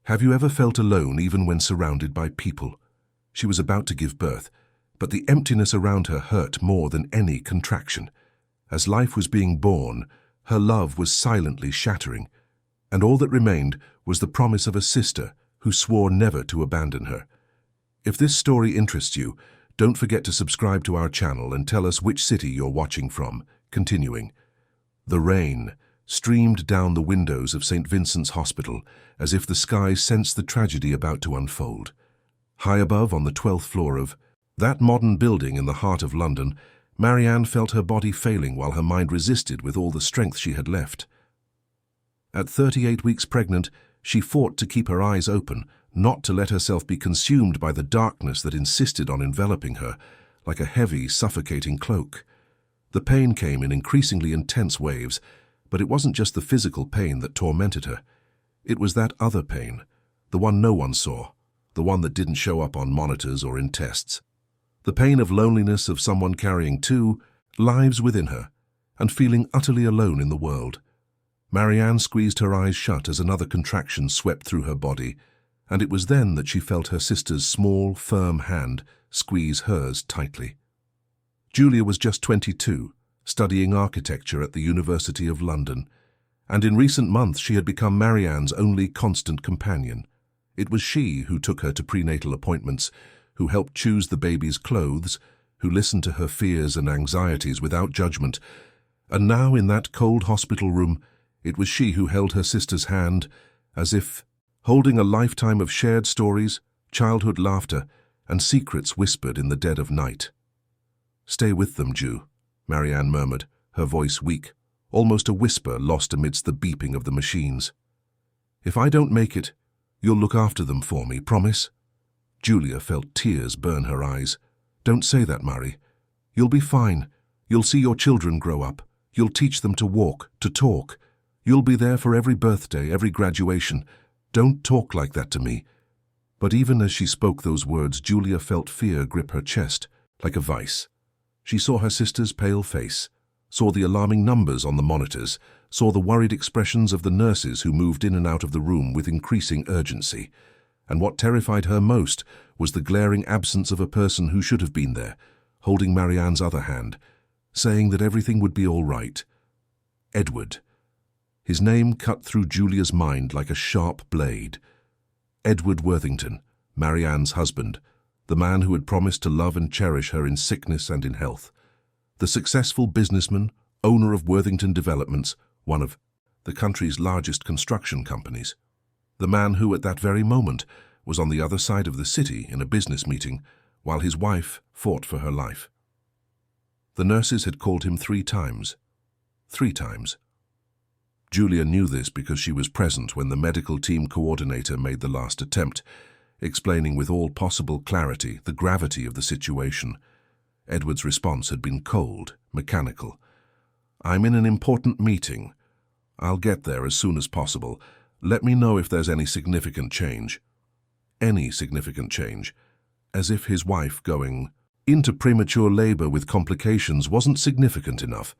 Have you ever felt alone even when surrounded by people? She was about to give birth, but the emptiness around her hurt more than any contraction. As life was being born, her love was silently shattering, and all that remained was the promise of a sister who swore never to abandon her. If this story interests you, don't forget to subscribe to our channel and tell us which city you're watching from. Continuing. The rain streamed down the windows of St. Vincent's Hospital as if the sky sensed the tragedy about to unfold. High above, on the 12th floor of that modern building in the heart of London, Marianne felt her body failing while her mind resisted with all the strength she had left. At 38 weeks pregnant, she fought to keep her eyes open, not to let herself be consumed by the darkness that insisted on enveloping her, like a heavy, suffocating cloak. The pain came in increasingly intense waves, but it wasn't just the physical pain that tormented her. It was that other pain, the one no one saw, the one that didn't show up on monitors or in tests. The pain of loneliness of someone carrying two lives within her and feeling utterly alone in the world. Marianne squeezed her eyes shut as another contraction swept through her body, and it was then that she felt her sister's small, firm hand squeeze hers tightly. Julia was just 22, studying architecture at the University of London, and in recent months she had become Marianne's only constant companion. It was she who took her to prenatal appointments, who helped choose the baby's clothes, who listened to her fears and anxieties without judgment. And now, in that cold hospital room, it was she who held her sister's hand, as if holding a lifetime of shared stories, childhood laughter, and secrets whispered in the dead of night. "Stay with them, Ju," Marianne murmured, her voice weak, almost a whisper lost amidst the beeping of the machines. "If I don't make it, you'll look after them for me, promise?" Julia felt tears burn her eyes. "Don't say that, Marie. You'll be fine. You'll see your children grow up. You'll teach them to walk, to talk. You'll be there for every birthday, every graduation. Don't talk like that to me." But even as she spoke those words, Julia felt fear grip her chest, like a vice. She saw her sister's pale face, saw the alarming numbers on the monitors, saw the worried expressions of the nurses who moved in and out of the room with increasing urgency. And what terrified her most was the glaring absence of a person who should have been there, holding Marianne's other hand, saying that everything would be all right. Edward. His name cut through Julia's mind like a sharp blade. Edward Worthington, Marianne's husband, the man who had promised to love and cherish her in sickness and in health. The successful businessman, owner of Worthington Developments, one of the country's largest construction companies. The man who, at that very moment, was on the other side of the city in a business meeting, while his wife fought for her life. The nurses had called him 3 times. 3 times. Julia knew this because she was present when the medical team coordinator made the last attempt, explaining with all possible clarity the gravity of the situation. Edward's response had been cold, mechanical. "I'm in an important meeting. I'll get there as soon as possible. Let me know if there's any significant change." Any significant change. As if his wife going into premature labor with complications wasn't significant enough.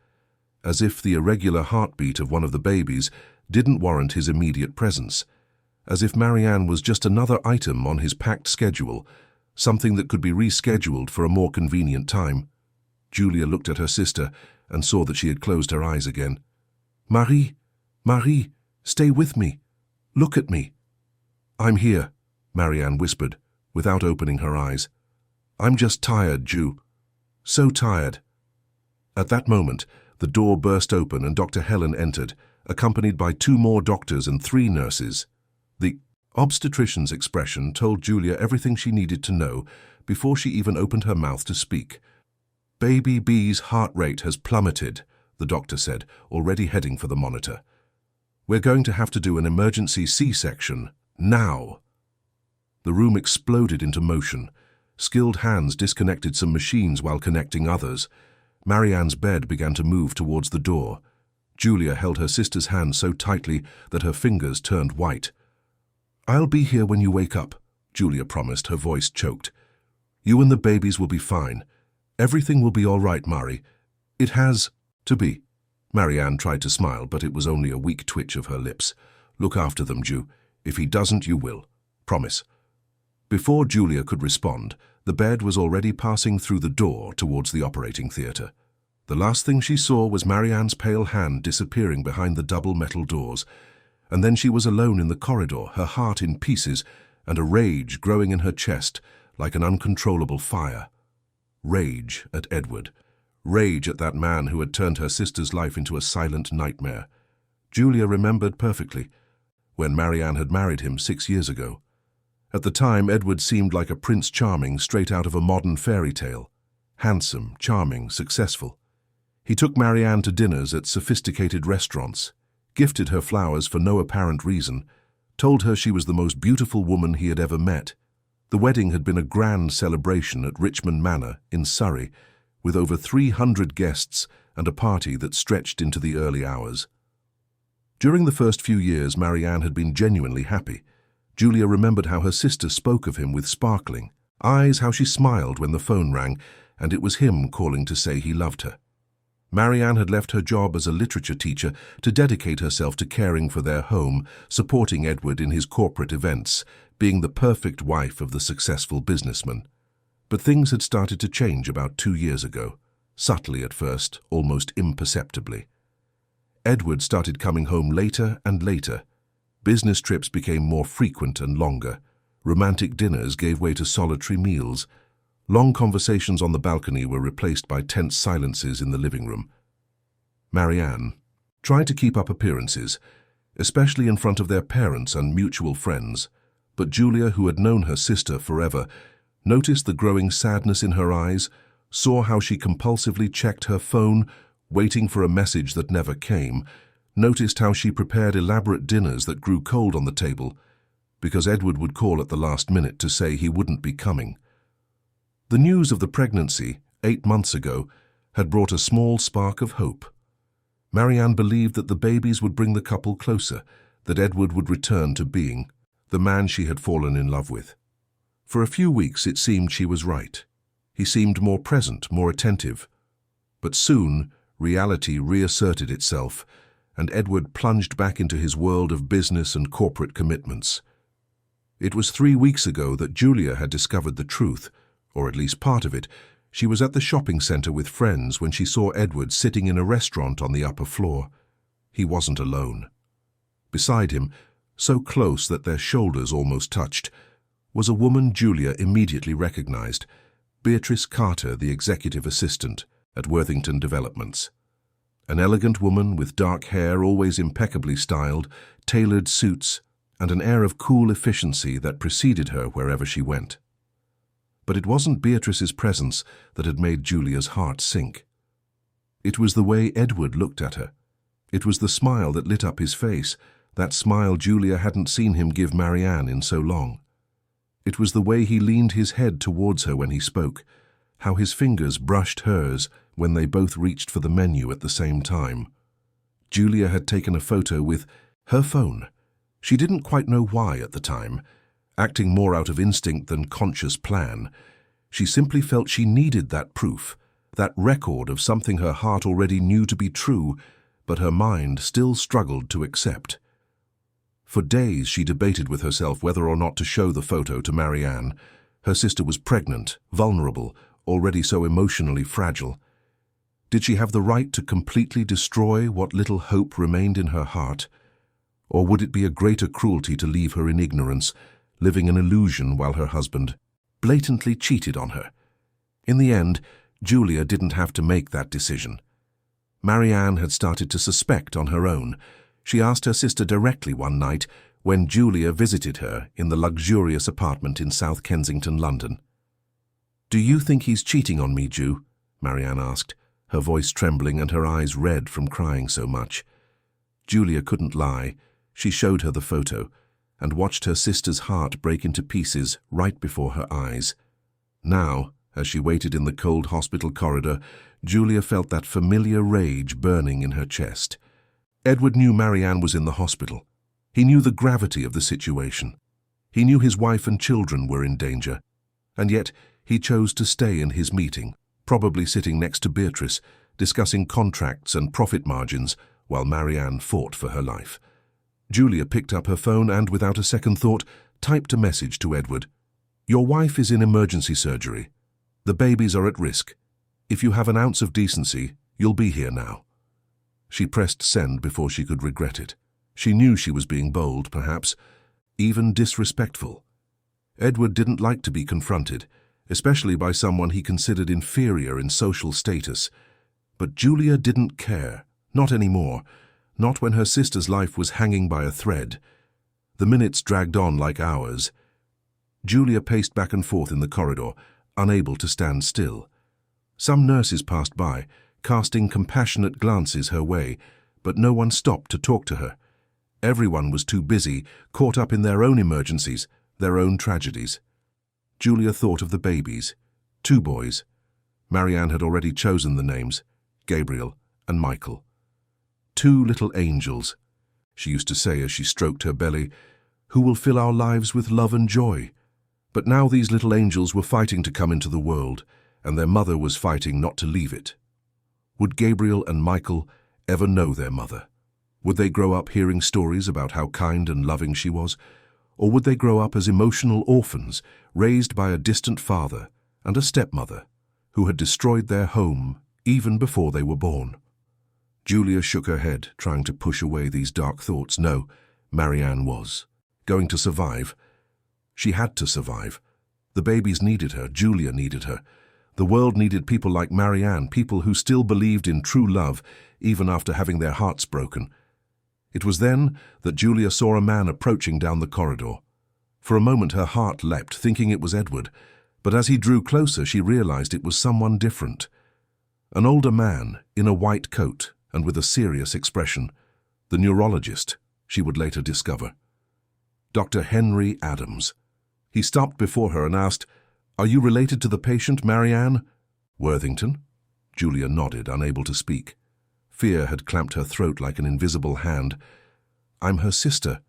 As if the irregular heartbeat of one of the babies didn't warrant his immediate presence. As if Marianne was just another item on his packed schedule, something that could be rescheduled for a more convenient time. Julia looked at her sister and saw that she had closed her eyes again. "Marie, Marie, stay with me. Look at me." "I'm here," Marianne whispered, without opening her eyes. "I'm just tired, Ju. So tired." At that moment, the door burst open and Dr. Helen entered, accompanied by 2 more doctors and 3 nurses. The obstetrician's expression told Julia everything she needed to know before she even opened her mouth to speak. "Baby B's heart rate has plummeted," the doctor said, already heading for the monitor. "We're going to have to do an emergency C-section, now." The room exploded into motion. Skilled hands disconnected some machines while connecting others. Marianne's bed began to move towards the door. Julia held her sister's hand so tightly that her fingers turned white. "I'll be here when you wake up," Julia promised, her voice choked. "You and the babies will be fine. Everything will be all right, Marie. It has to be." Marianne tried to smile, but it was only a weak twitch of her lips. "Look after them, Ju. If he doesn't, you will. Promise." Before Julia could respond, the bed was already passing through the door towards the operating theatre. The last thing she saw was Marianne's pale hand disappearing behind the double metal doors, and then she was alone in the corridor, her heart in pieces, and a rage growing in her chest like an uncontrollable fire. Rage at Edward. Rage at that man who had turned her sister's life into a silent nightmare. Julia remembered perfectly when Marianne had married him 6 years ago. At the time, Edward seemed like a Prince Charming straight out of a modern fairy tale. Handsome, charming, successful. He took Marianne to dinners at sophisticated restaurants, gifted her flowers for no apparent reason, told her she was the most beautiful woman he had ever met. The wedding had been a grand celebration at Richmond Manor in Surrey, with over 300 guests and a party that stretched into the early hours. During the first few years, Marianne had been genuinely happy. Julia remembered how her sister spoke of him with sparkling eyes, how she smiled when the phone rang, and it was him calling to say he loved her. Marianne had left her job as a literature teacher to dedicate herself to caring for their home, supporting Edward in his corporate events, being the perfect wife of the successful businessman. But things had started to change about 2 years ago, subtly at first, almost imperceptibly. Edward started coming home later and later. Business trips became more frequent and longer. Romantic dinners gave way to solitary meals. Long conversations on the balcony were replaced by tense silences in the living room. Marianne tried to keep up appearances, especially in front of their parents and mutual friends, but Julia, who had known her sister forever, noticed the growing sadness in her eyes, saw how she compulsively checked her phone, waiting for a message that never came, noticed how she prepared elaborate dinners that grew cold on the table, because Edward would call at the last minute to say he wouldn't be coming. The news of the pregnancy, 8 months ago, had brought a small spark of hope. Marianne believed that the babies would bring the couple closer, that Edward would return to being the man she had fallen in love with. For a few weeks it seemed she was right. He seemed more present, more attentive. But soon, reality reasserted itself, and Edward plunged back into his world of business and corporate commitments. It was 3 weeks ago that Julia had discovered the truth, or at least part of it. She was at the shopping centre with friends when she saw Edward sitting in a restaurant on the upper floor. He wasn't alone. Beside him, so close that their shoulders almost touched, was a woman Julia immediately recognized, Beatrice Carter, the executive assistant at Worthington Developments. An elegant woman with dark hair, always impeccably styled, tailored suits, and an air of cool efficiency that preceded her wherever she went. But it wasn't Beatrice's presence that had made Julia's heart sink. It was the way Edward looked at her. It was the smile that lit up his face, that smile Julia hadn't seen him give Marianne in so long. It was the way he leaned his head towards her when he spoke, how his fingers brushed hers when they both reached for the menu at the same time. Julia had taken a photo with her phone. She didn't quite know why at the time, acting more out of instinct than conscious plan. She simply felt she needed that proof, that record of something her heart already knew to be true, but her mind still struggled to accept. For days she debated with herself whether or not to show the photo to Marianne. Her sister was pregnant, vulnerable, already so emotionally fragile. Did she have the right to completely destroy what little hope remained in her heart? Or would it be a greater cruelty to leave her in ignorance, living an illusion while her husband blatantly cheated on her? In the end, Julia didn't have to make that decision. Marianne had started to suspect on her own. She asked her sister directly one night when Julia visited her in the luxurious apartment in South Kensington, London. "Do you think he's cheating on me, Ju?" Marianne asked, her voice trembling and her eyes red from crying so much. Julia couldn't lie. She showed her the photo and watched her sister's heart break into pieces right before her eyes. Now, as she waited in the cold hospital corridor, Julia felt that familiar rage burning in her chest. Edward knew Marianne was in the hospital. He knew the gravity of the situation. He knew his wife and children were in danger. And yet, he chose to stay in his meeting, probably sitting next to Beatrice, discussing contracts and profit margins while Marianne fought for her life. Julia picked up her phone and, without a second thought, typed a message to Edward. "Your wife is in emergency surgery. The babies are at risk. If you have an ounce of decency, you'll be here now." She pressed send before she could regret it. She knew she was being bold, perhaps, even disrespectful. Edward didn't like to be confronted, especially by someone he considered inferior in social status. But Julia didn't care, not anymore, not when her sister's life was hanging by a thread. The minutes dragged on like hours. Julia paced back and forth in the corridor, unable to stand still. Some nurses passed by, casting compassionate glances her way, but no one stopped to talk to her. Everyone was too busy, caught up in their own emergencies, their own tragedies. Julia thought of the babies. 2 boys. Marianne had already chosen the names, Gabriel and Michael. 2 little angels, she used to say as she stroked her belly, who will fill our lives with love and joy. But now these little angels were fighting to come into the world, and their mother was fighting not to leave it. Would Gabriel and Michael ever know their mother? Would they grow up hearing stories about how kind and loving she was? Or would they grow up as emotional orphans, raised by a distant father and a stepmother who had destroyed their home even before they were born? Julia shook her head, trying to push away these dark thoughts. No, Marianne was going to survive. She had to survive. The babies needed her. Julia needed her. The world needed people like Marianne, people who still believed in true love, even after having their hearts broken. It was then that Julia saw a man approaching down the corridor. For a moment her heart leapt, thinking it was Edward, but as he drew closer she realized it was someone different. An older man, in a white coat and with a serious expression. The neurologist, she would later discover. Dr. Henry Adams. He stopped before her and asked, "Are you related to the patient, Marianne?" "Worthington?" Julia nodded, unable to speak. Fear had clamped her throat like an invisible hand. "I'm her sister.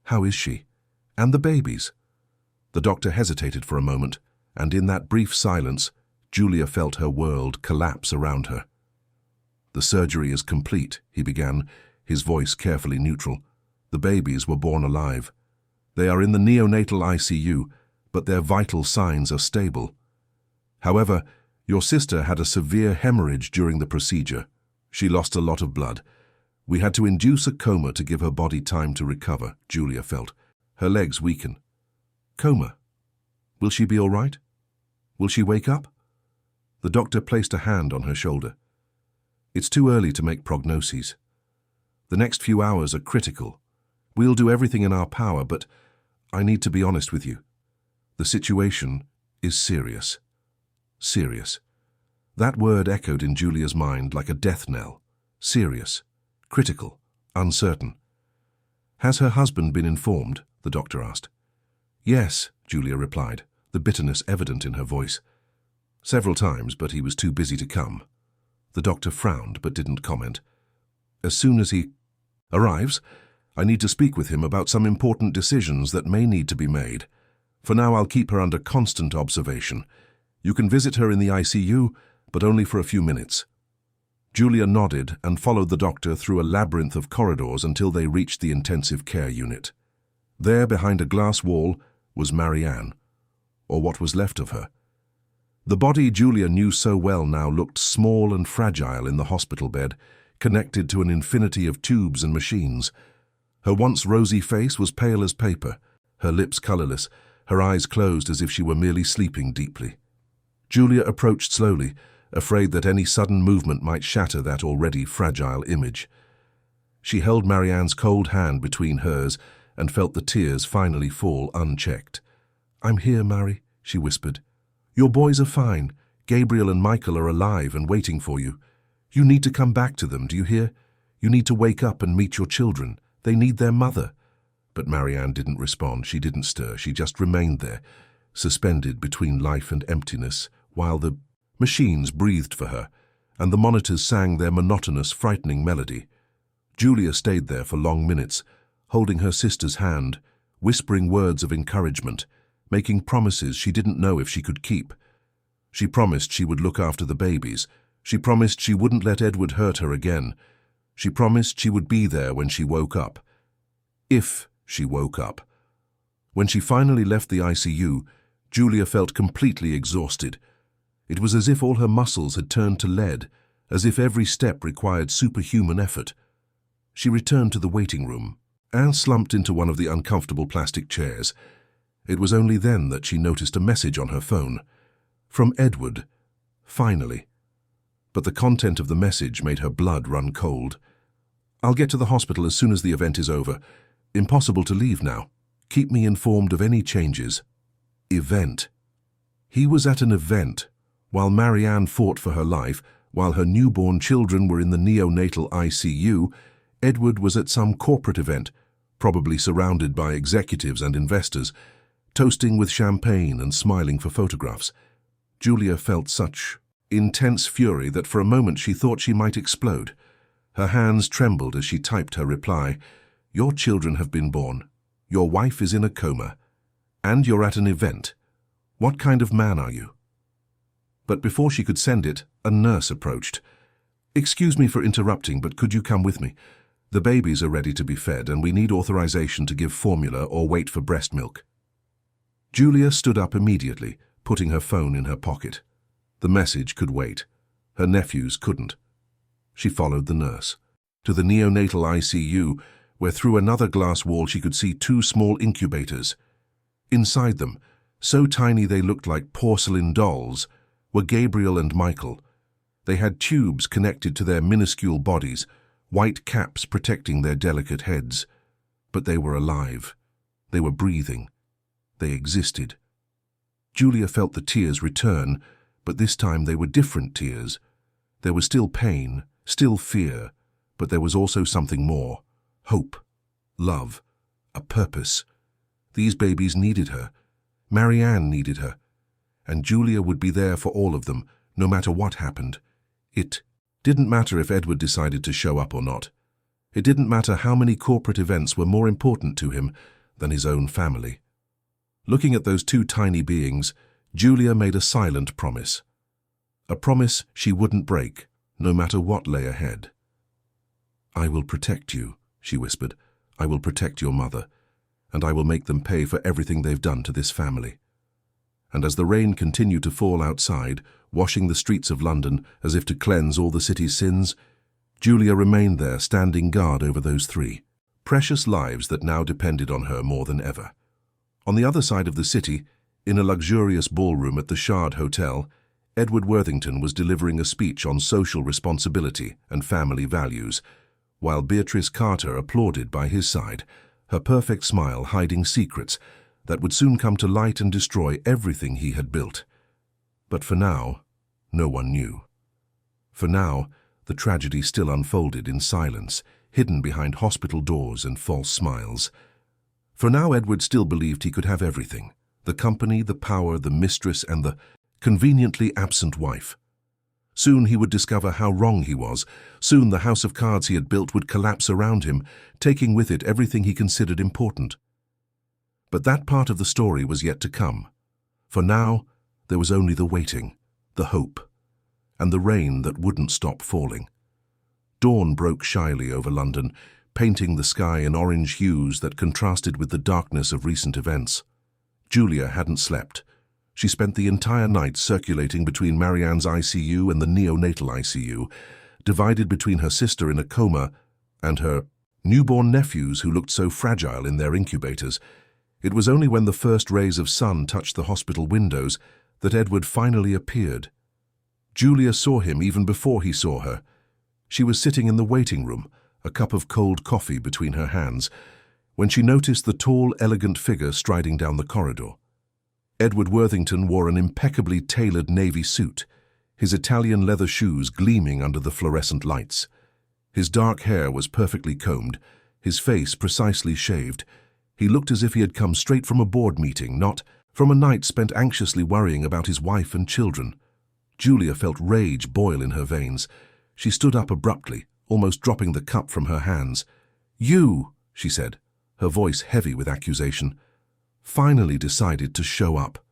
How is she? And the babies?" The doctor hesitated for a moment, and in that brief silence, Julia felt her world collapse around her. "The surgery is complete," he began, his voice carefully neutral. "The babies were born alive. They are in the neonatal ICU, but their vital signs are stable. However, your sister had a severe hemorrhage during the procedure. She lost a lot of blood. We had to induce a coma to give her body time to recover," Julia felt. Her legs weaken. "Coma? Will she be all right? Will she wake up?" The doctor placed a hand on her shoulder. "It's too early to make prognoses. The next few hours are critical. We'll do everything in our power, but I need to be honest with you. The situation is serious." Serious. That word echoed in Julia's mind like a death knell. Serious, critical, uncertain. "Has her husband been informed?" the doctor asked. "Yes," Julia replied, the bitterness evident in her voice. "Several times, but he was too busy to come." The doctor frowned but didn't comment. "As soon as he arrives, I need to speak with him about some important decisions that may need to be made. For now, I'll keep her under constant observation. You can visit her in the ICU, but only for a few minutes." Julia nodded and followed the doctor through a labyrinth of corridors until they reached the intensive care unit. There, behind a glass wall, was Marianne, or what was left of her. The body Julia knew so well now looked small and fragile in the hospital bed, connected to an infinity of tubes and machines. Her once rosy face was pale as paper, her lips colorless, her eyes closed as if she were merely sleeping deeply. Julia approached slowly, afraid that any sudden movement might shatter that already fragile image. She held Marianne's cold hand between hers and felt the tears finally fall unchecked. "I'm here, Mary," she whispered. "Your boys are fine. Gabriel and Michael are alive and waiting for you. You need to come back to them, do you hear? You need to wake up and meet your children. They need their mother." But Marianne didn't respond. She didn't stir. She just remained there, suspended between life and emptiness, while the machines breathed for her, and the monitors sang their monotonous, frightening melody. Julia stayed there for long minutes, holding her sister's hand, whispering words of encouragement, making promises she didn't know if she could keep. She promised she would look after the babies. She promised she wouldn't let Edward hurt her again. She promised she would be there when she woke up. If she woke up. When she finally left the ICU, Julia felt completely exhausted. It was as if all her muscles had turned to lead, as if every step required superhuman effort. She returned to the waiting room and slumped into one of the uncomfortable plastic chairs. It was only then that she noticed a message on her phone. From Edward. Finally. But the content of the message made her blood run cold. "I'll get to the hospital as soon as the event is over. Impossible to leave now. Keep me informed of any changes." Event. He was at an event, while Marianne fought for her life, while her newborn children were in the neonatal ICU. Edward was at some corporate event, probably surrounded by executives and investors, toasting with champagne and smiling for photographs. Julia felt such intense fury that for a moment she thought she might explode. Her hands trembled as she typed her reply. "Your children have been born. Your wife is in a coma. And you're at an event. What kind of man are you?" But before she could send it, a nurse approached. "Excuse me for interrupting, but could you come with me? The babies are ready to be fed, and we need authorization to give formula or wait for breast milk." Julia stood up immediately, putting her phone in her pocket. The message could wait. Her nephews couldn't. She followed the nurse to the neonatal ICU, where through another glass wall she could see 2 small incubators. Inside them, so tiny they looked like porcelain dolls, were Gabriel and Michael. They had tubes connected to their minuscule bodies, white caps protecting their delicate heads. But they were alive. They were breathing. They existed. Julia felt the tears return, but this time they were different tears. There was still pain, still fear, but there was also something more. Hope, love, a purpose. These babies needed her. Marianne needed her. And Julia would be there for all of them, no matter what happened. It didn't matter if Edward decided to show up or not. It didn't matter how many corporate events were more important to him than his own family. Looking at those 2 tiny beings, Julia made a silent promise. A promise she wouldn't break, no matter what lay ahead. "I will protect you," she whispered. "I will protect your mother, and I will make them pay for everything they've done to this family." And as the rain continued to fall outside, washing the streets of London as if to cleanse all the city's sins, Julia remained there standing guard over those 3 precious lives that now depended on her more than ever. On the other side of the city, in a luxurious ballroom at the Shard Hotel, Edward Worthington was delivering a speech on social responsibility and family values, while Beatrice Carter applauded by his side, her perfect smile hiding secrets that would soon come to light and destroy everything he had built. But for now, no one knew. For now, the tragedy still unfolded in silence, hidden behind hospital doors and false smiles. For now, Edward still believed he could have everything: the company, the power, the mistress, and the conveniently absent wife. Soon he would discover how wrong he was. Soon the house of cards he had built would collapse around him, taking with it everything he considered important. But that part of the story was yet to come. For now, there was only the waiting, the hope, and the rain that wouldn't stop falling. Dawn broke shyly over London, painting the sky in orange hues that contrasted with the darkness of recent events. Julia hadn't slept. She spent the entire night circulating between Marianne's ICU and the neonatal ICU, divided between her sister in a coma and her newborn nephews who looked so fragile in their incubators. It was only when the first rays of sun touched the hospital windows that Edward finally appeared. Julia saw him even before he saw her. She was sitting in the waiting room, a cup of cold coffee between her hands, when she noticed the tall, elegant figure striding down the corridor. Edward Worthington wore an impeccably tailored navy suit, his Italian leather shoes gleaming under the fluorescent lights. His dark hair was perfectly combed, his face precisely shaved. He looked as if he had come straight from a board meeting, not from a night spent anxiously worrying about his wife and children. Julia felt rage boil in her veins. She stood up abruptly, almost dropping the cup from her hands. "You," she said, her voice heavy with accusation, "finally decided to show up."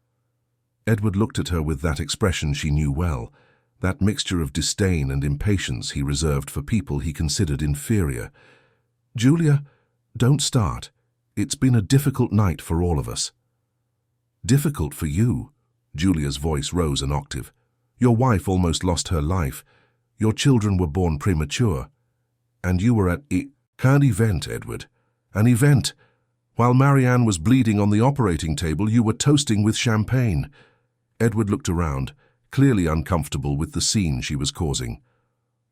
Edward looked at her with that expression she knew well, that mixture of disdain and impatience he reserved for people he considered inferior. "Julia, Don't start. It's been a difficult night for all of us. Difficult for you? Julia's voice rose an octave. Your wife almost lost her life. Your children were born premature. And you were at an event, Edward. An event. While Marianne was bleeding on the operating table, you were toasting with champagne. Edward looked around, clearly uncomfortable with the scene she was causing.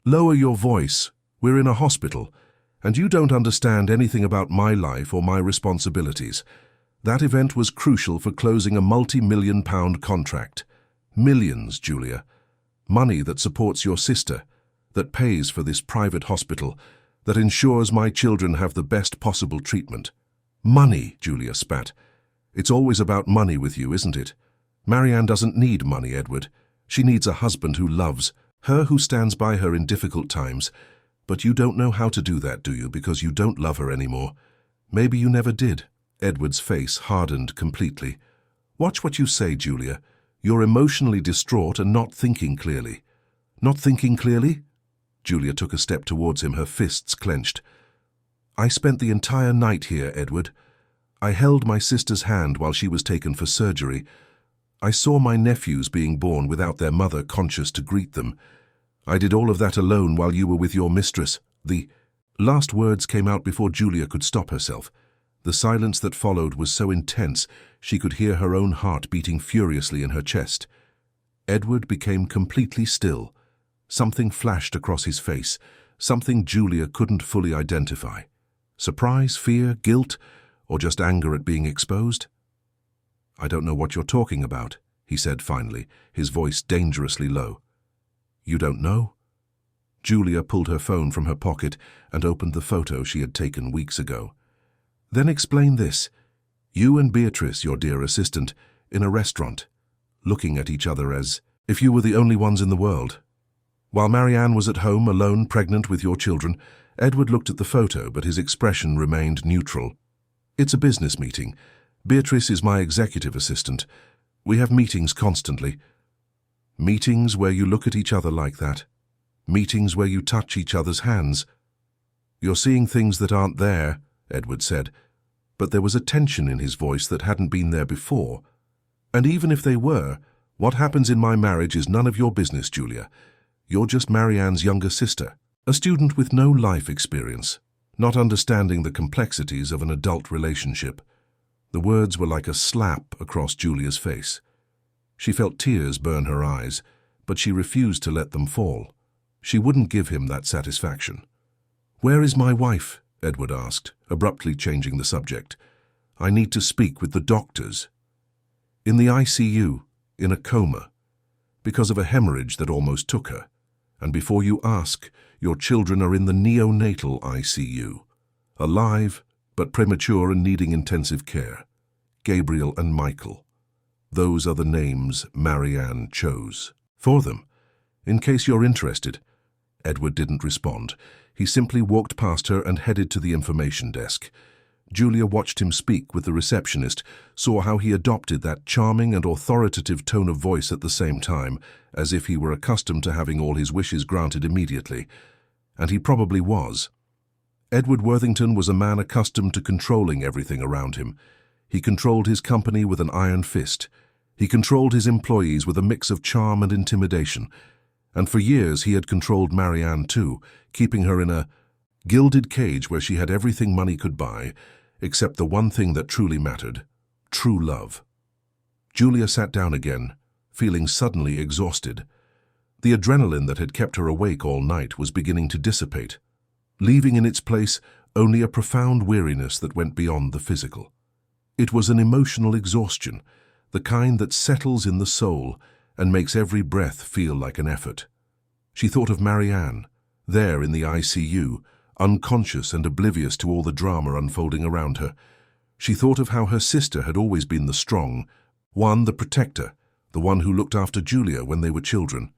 Lower your voice. We're in a hospital, and you don't understand anything about my life or my responsibilities. That event was crucial for closing a multi-million-pound contract. Millions, Julia. Money that supports your sister, that pays for this private hospital, that ensures my children have the best possible treatment. Money, Julia spat. It's always about money with you, isn't it? Marianne doesn't need money, Edward. She needs a husband who loves her, who stands by her in difficult times. But you don't know how to do that, do you, because you don't love her anymore? Maybe you never did. Edward's face hardened completely. Watch what you say, Julia. You're emotionally distraught and not thinking clearly. Not thinking clearly? Julia took a step towards him, her fists clenched. I spent the entire night here, Edward. I held my sister's hand while she was taken for surgery. I saw my nephews being born without their mother conscious to greet them. I did all of that alone while you were with your mistress. The last words came out before Julia could stop herself. The silence that followed was so intense she could hear her own heart beating furiously in her chest. Edward became completely still. Something flashed across his face, something Julia couldn't fully identify. Surprise, fear, guilt, or just anger at being exposed? I don't know what you're talking about, he said finally, his voice dangerously low. You don't know? Julia pulled her phone from her pocket and opened the photo she had taken weeks ago. Then explain this. You and Beatrice, your dear assistant, in a restaurant, looking at each other as if you were the only ones in the world. While Marianne was at home, alone, pregnant with your children, Edward looked at the photo, but his expression remained neutral. It's a business meeting. Beatrice is my executive assistant. We have meetings constantly. Meetings where you look at each other like that. Meetings where you touch each other's hands. You're seeing things that aren't there, Edward said, but there was a tension in his voice that hadn't been there before. And even if they were, what happens in my marriage is none of your business, Julia. You're just Marianne's younger sister, a student with no life experience, not understanding the complexities of an adult relationship. The words were like a slap across Julia's face. She felt tears burn her eyes, but she refused to let them fall. She wouldn't give him that satisfaction. Where is my wife? Edward asked, abruptly changing the subject. I need to speak with the doctors. In the ICU, in a coma, because of a hemorrhage that almost took her. And before you ask, your children are in the neonatal ICU, alive but premature and needing intensive care. Gabriel and Michael. Those are the names Marianne chose for them. In case you're interested. Edward didn't respond. He simply walked past her and headed to the information desk. Julia watched him speak with the receptionist, saw how he adopted that charming and authoritative tone of voice at the same time, as if he were accustomed to having all his wishes granted immediately. And he probably was. Edward Worthington was a man accustomed to controlling everything around him. He controlled his company with an iron fist. He controlled his employees with a mix of charm and intimidation. And for years he had controlled Marianne too, keeping her in a gilded cage where she had everything money could buy, except the one thing that truly mattered, true love. Julia sat down again, feeling suddenly exhausted. The adrenaline that had kept her awake all night was beginning to dissipate, leaving in its place only a profound weariness that went beyond the physical. It was an emotional exhaustion, the kind that settles in the soul and makes every breath feel like an effort. She thought of Marianne, there in the ICU, unconscious and oblivious to all the drama unfolding around her. She thought of how her sister had always been the strong one, the protector, the one who looked after Julia when they were children.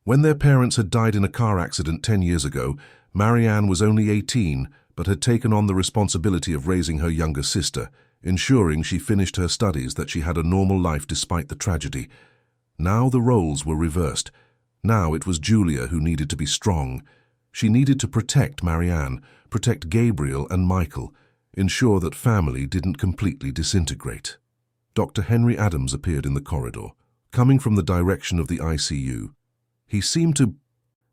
When their parents had died in a car accident 10 years ago, Marianne was only 18, but had taken on the responsibility of raising her younger sister, ensuring she finished her studies, that she had a normal life despite the tragedy. Now the roles were reversed. Now it was Julia who needed to be strong. She needed to protect Marianne, protect Gabriel and Michael. ensure that family didn't completely disintegrate. Dr. Henry Adams appeared in the corridor, coming from the direction of the ICU. He seemed to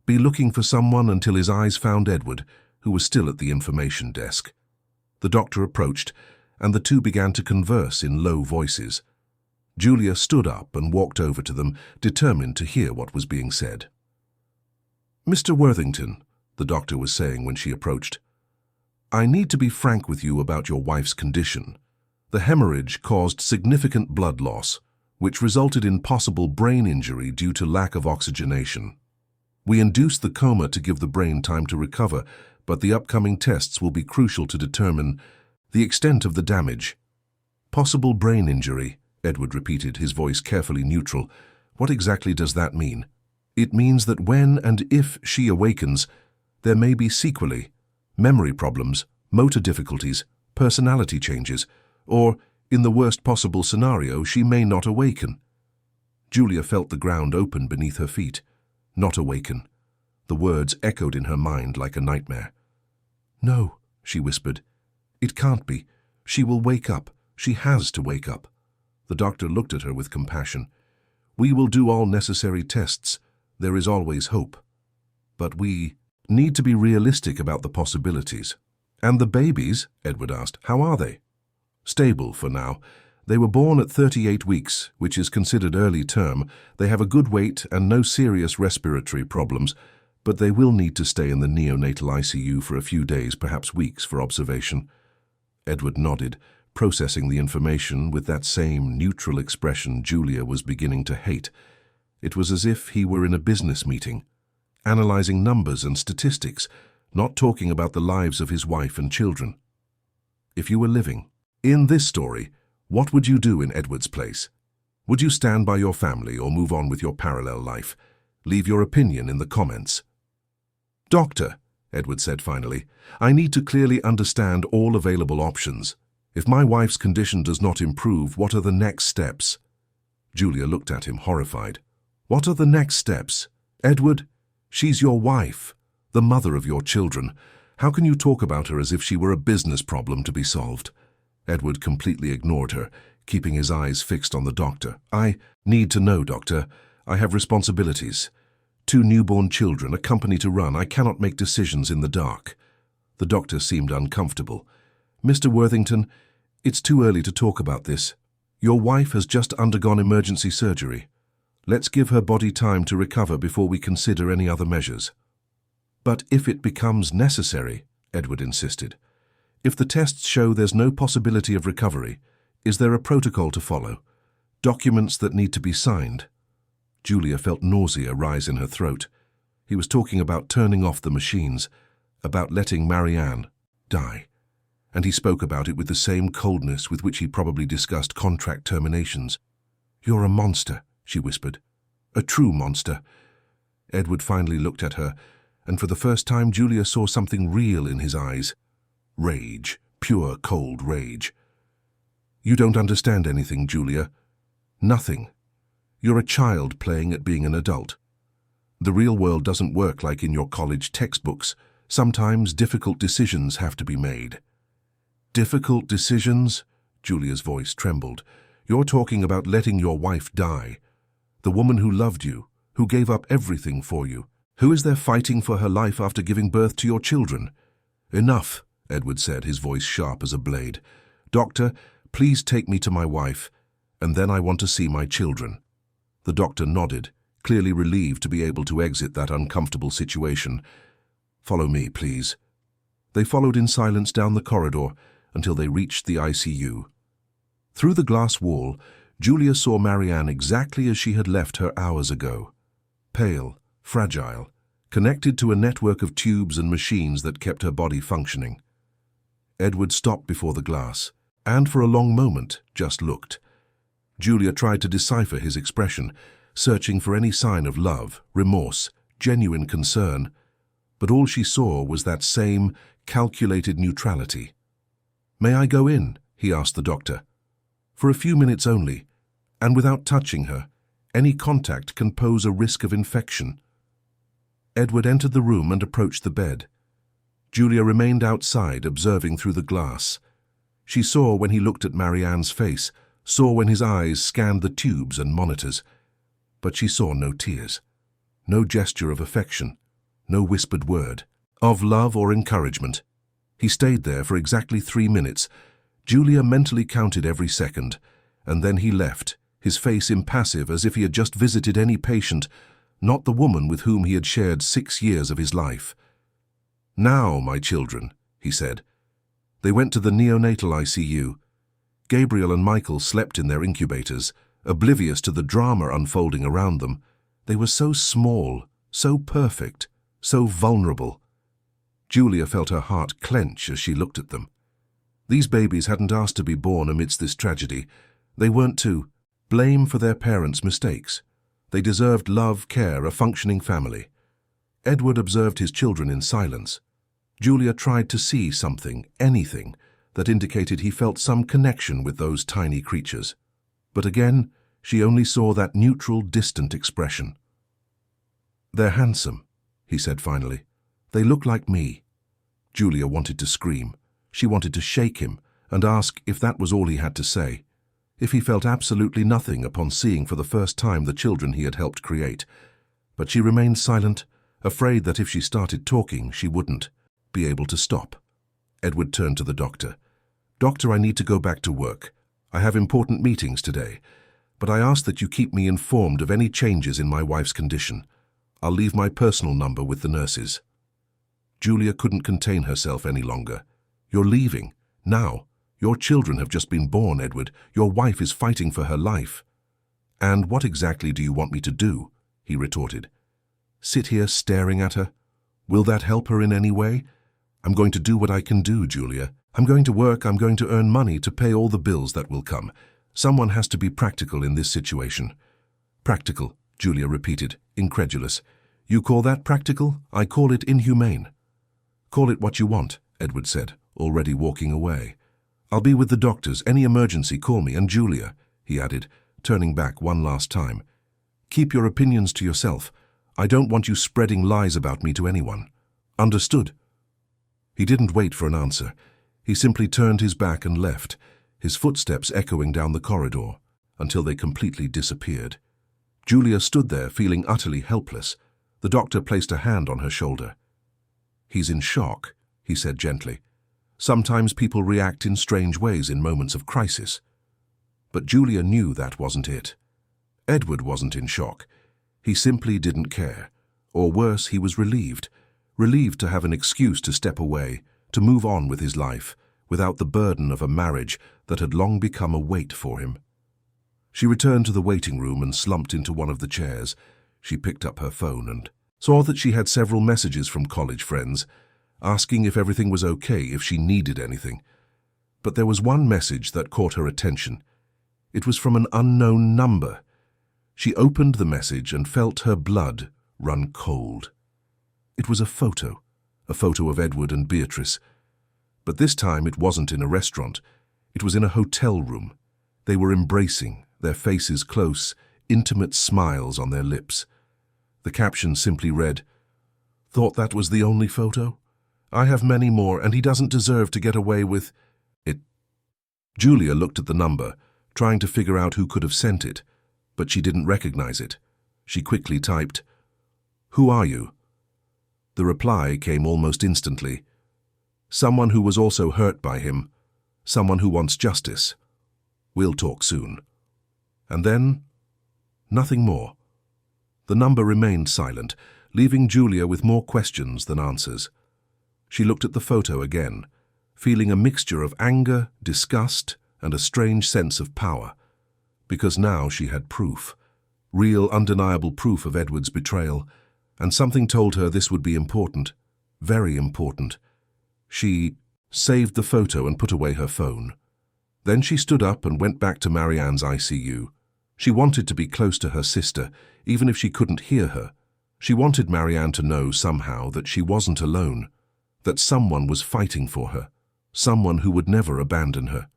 be looking for someone until his eyes found Edward, who was still at the information desk. The doctor approached, and the two began to converse in low voices. Julia stood up and walked over to them, determined to hear what was being said. "Mr. Worthington," the doctor was saying when she approached, "I need to be frank with you about your wife's condition. The hemorrhage caused significant blood loss, which resulted in possible brain injury due to lack of oxygenation. We induced the coma to give the brain time to recover, but the upcoming tests will be crucial to determine the extent of the damage." "Possible brain injury," Edward repeated, his voice carefully neutral. "What exactly does that mean?" "It means that when and if she awakens, there may be sequelae, memory problems, motor difficulties, personality changes, or, in the worst possible scenario, she may not awaken." Julia felt the ground open beneath her feet. Not awaken. The words echoed in her mind like a nightmare. "No," she whispered. "It can't be. She will wake up. She has to wake up." The doctor looked at her with compassion. "We will do all necessary tests. There is always hope. But we need to be realistic about the possibilities." "And the babies?" Edward asked. "How are they?" "Stable for now. They were born at 38 weeks, which is considered early term. They have a good weight and no serious respiratory problems, but they will need to stay in the neonatal ICU for a few days, perhaps weeks, for observation." Edward nodded, processing the information with that same neutral expression Julia was beginning to hate. It was as if he were in a business meeting, analyzing numbers and statistics, not talking about the lives of his wife and children. If you were living in this story, what would you do in Edward's place? Would you stand by your family or move on with your parallel life? Leave your opinion in the comments. "Doctor," Edward said finally, "I need to clearly understand all available options. If my wife's condition does not improve, what are the next steps?" Julia looked at him, horrified. "What are the next steps? Edward, she's your wife, the mother of your children. How can you talk about her as if she were a business problem to be solved?" Edward completely ignored her, keeping his eyes fixed on the doctor. "I need to know, doctor. I have responsibilities. 2 newborn children, a company to run. I cannot make decisions in the dark." The doctor seemed uncomfortable. "Mr. Worthington, it's too early to talk about this. Your wife has just undergone emergency surgery. Let's give her body time to recover before we consider any other measures." "But if it becomes necessary," Edward insisted, "if the tests show there's no possibility of recovery, is there a protocol to follow? Documents that need to be signed?" Julia felt nausea rise in her throat. He was talking about turning off the machines, about letting Marianne die. And he spoke about it with the same coldness with which he probably discussed contract terminations. "You're a monster," she whispered. "A true monster." Edward finally looked at her, and for the first time Julia saw something real in his eyes. Rage, pure, cold rage. "You don't understand anything, Julia. Nothing. You're a child playing at being an adult. The real world doesn't work like in your college textbooks. Sometimes difficult decisions have to be made." "Difficult decisions?" Julia's voice trembled. "You're talking about letting your wife die. The woman who loved you, who gave up everything for you. Who is there fighting for her life after giving birth to your children?" "Enough," Edward said, his voice sharp as a blade. "Doctor, please take me to my wife, and then I want to see my children." The doctor nodded, clearly relieved to be able to exit that uncomfortable situation. "Follow me, please." They followed in silence down the corridor until they reached the ICU. Through the glass wall, Julia saw Marianne exactly as she had left her hours ago. Pale, fragile, connected to a network of tubes and machines that kept her body functioning. Edward stopped before the glass, and for a long moment just looked. Julia tried to decipher his expression, searching for any sign of love, remorse, genuine concern, but all she saw was that same calculated neutrality. "May I go in?" he asked the doctor. "For a few minutes only, and without touching her. Any contact can pose a risk of infection." Edward entered the room and approached the bed. Julia remained outside, observing through the glass, She saw when he looked at Marianne's face, saw when his eyes scanned the tubes and monitors. But she saw no tears, no gesture of affection, no whispered word of love or encouragement. He stayed there for exactly 3 minutes. Julia mentally counted every second, and then he left, his face impassive as if he had just visited any patient, not the woman with whom he had shared 6 years of his life. "Now, my children," he said. They went to the neonatal ICU. Gabriel and Michael slept in their incubators, oblivious to the drama unfolding around them. They were so small, so perfect, so vulnerable. Julia felt her heart clench as she looked at them. These babies hadn't asked to be born amidst this tragedy. They weren't to blame for their parents' mistakes. They deserved love, care, a functioning family. Edward observed his children in silence. Julia tried to see something, anything, that indicated he felt some connection with those tiny creatures. But again, she only saw that neutral, distant expression. "They're handsome," he said finally. "They look like me." Julia wanted to scream. She wanted to shake him and ask if that was all he had to say, if he felt absolutely nothing upon seeing for the first time the children he had helped create. But she remained silent, afraid that if she started talking, she wouldn't be able to stop. Edward turned to the doctor. "Doctor, I need to go back to work. I have important meetings today, but I ask that you keep me informed of any changes in my wife's condition. I'll leave my personal number with the nurses." Julia couldn't contain herself any longer. "You're leaving? Now? Your children have just been born, Edward. Your wife is fighting for her life." "And what exactly do you want me to do?" he retorted. "Sit here staring at her? Will that help her in any way? I'm going to do what I can do, Julia. I'm going to work, I'm going to earn money to pay all the bills that will come. Someone has to be practical in this situation." "Practical," Julia repeated, incredulous. "You call that practical? I call it inhumane." "Call it what you want," Edward said, already walking away. "I'll be with the doctors. Any emergency, call me. And Julia," he added, turning back one last time, "keep your opinions to yourself. I don't want you spreading lies about me to anyone. Understood?" He didn't wait for an answer. He simply turned his back and left, his footsteps echoing down the corridor, until they completely disappeared. Julia stood there, feeling utterly helpless. The doctor placed a hand on her shoulder. "He's in shock," he said gently. "Sometimes people react in strange ways in moments of crisis." But Julia knew that wasn't it. Edward wasn't in shock. He simply didn't care. Or worse, he was relieved. Relieved to have an excuse to step away, to move on with his life, without the burden of a marriage that had long become a weight for him. She returned to the waiting room and slumped into one of the chairs. She picked up her phone and saw that she had several messages from college friends, asking if everything was okay, if she needed anything. But there was one message that caught her attention. It was from an unknown number. She opened the message and felt her blood run cold. It was a photo of Edward and Beatrice. But this time it wasn't in a restaurant. It was in a hotel room. They were embracing, their faces close, intimate smiles on their lips. The caption simply read, "Thought that was the only photo? I have many more, and he doesn't deserve to get away with it." Julia looked at the number, trying to figure out who could have sent it, but she didn't recognize it. She quickly typed, "Who are you?" The reply came almost instantly. "Someone who was also hurt by him. Someone who wants justice. We'll talk soon." And then, nothing more. The number remained silent, leaving Julia with more questions than answers. She looked at the photo again, feeling a mixture of anger, disgust, and a strange sense of power. Because now she had proof. Real, undeniable proof of Edward's betrayal. And something told her this would be important. Very important. She saved the photo and put away her phone. Then she stood up and went back to Marianne's ICU. She wanted to be close to her sister, even if she couldn't hear her. She wanted Marianne to know somehow that she wasn't alone, that someone was fighting for her, someone who would never abandon her.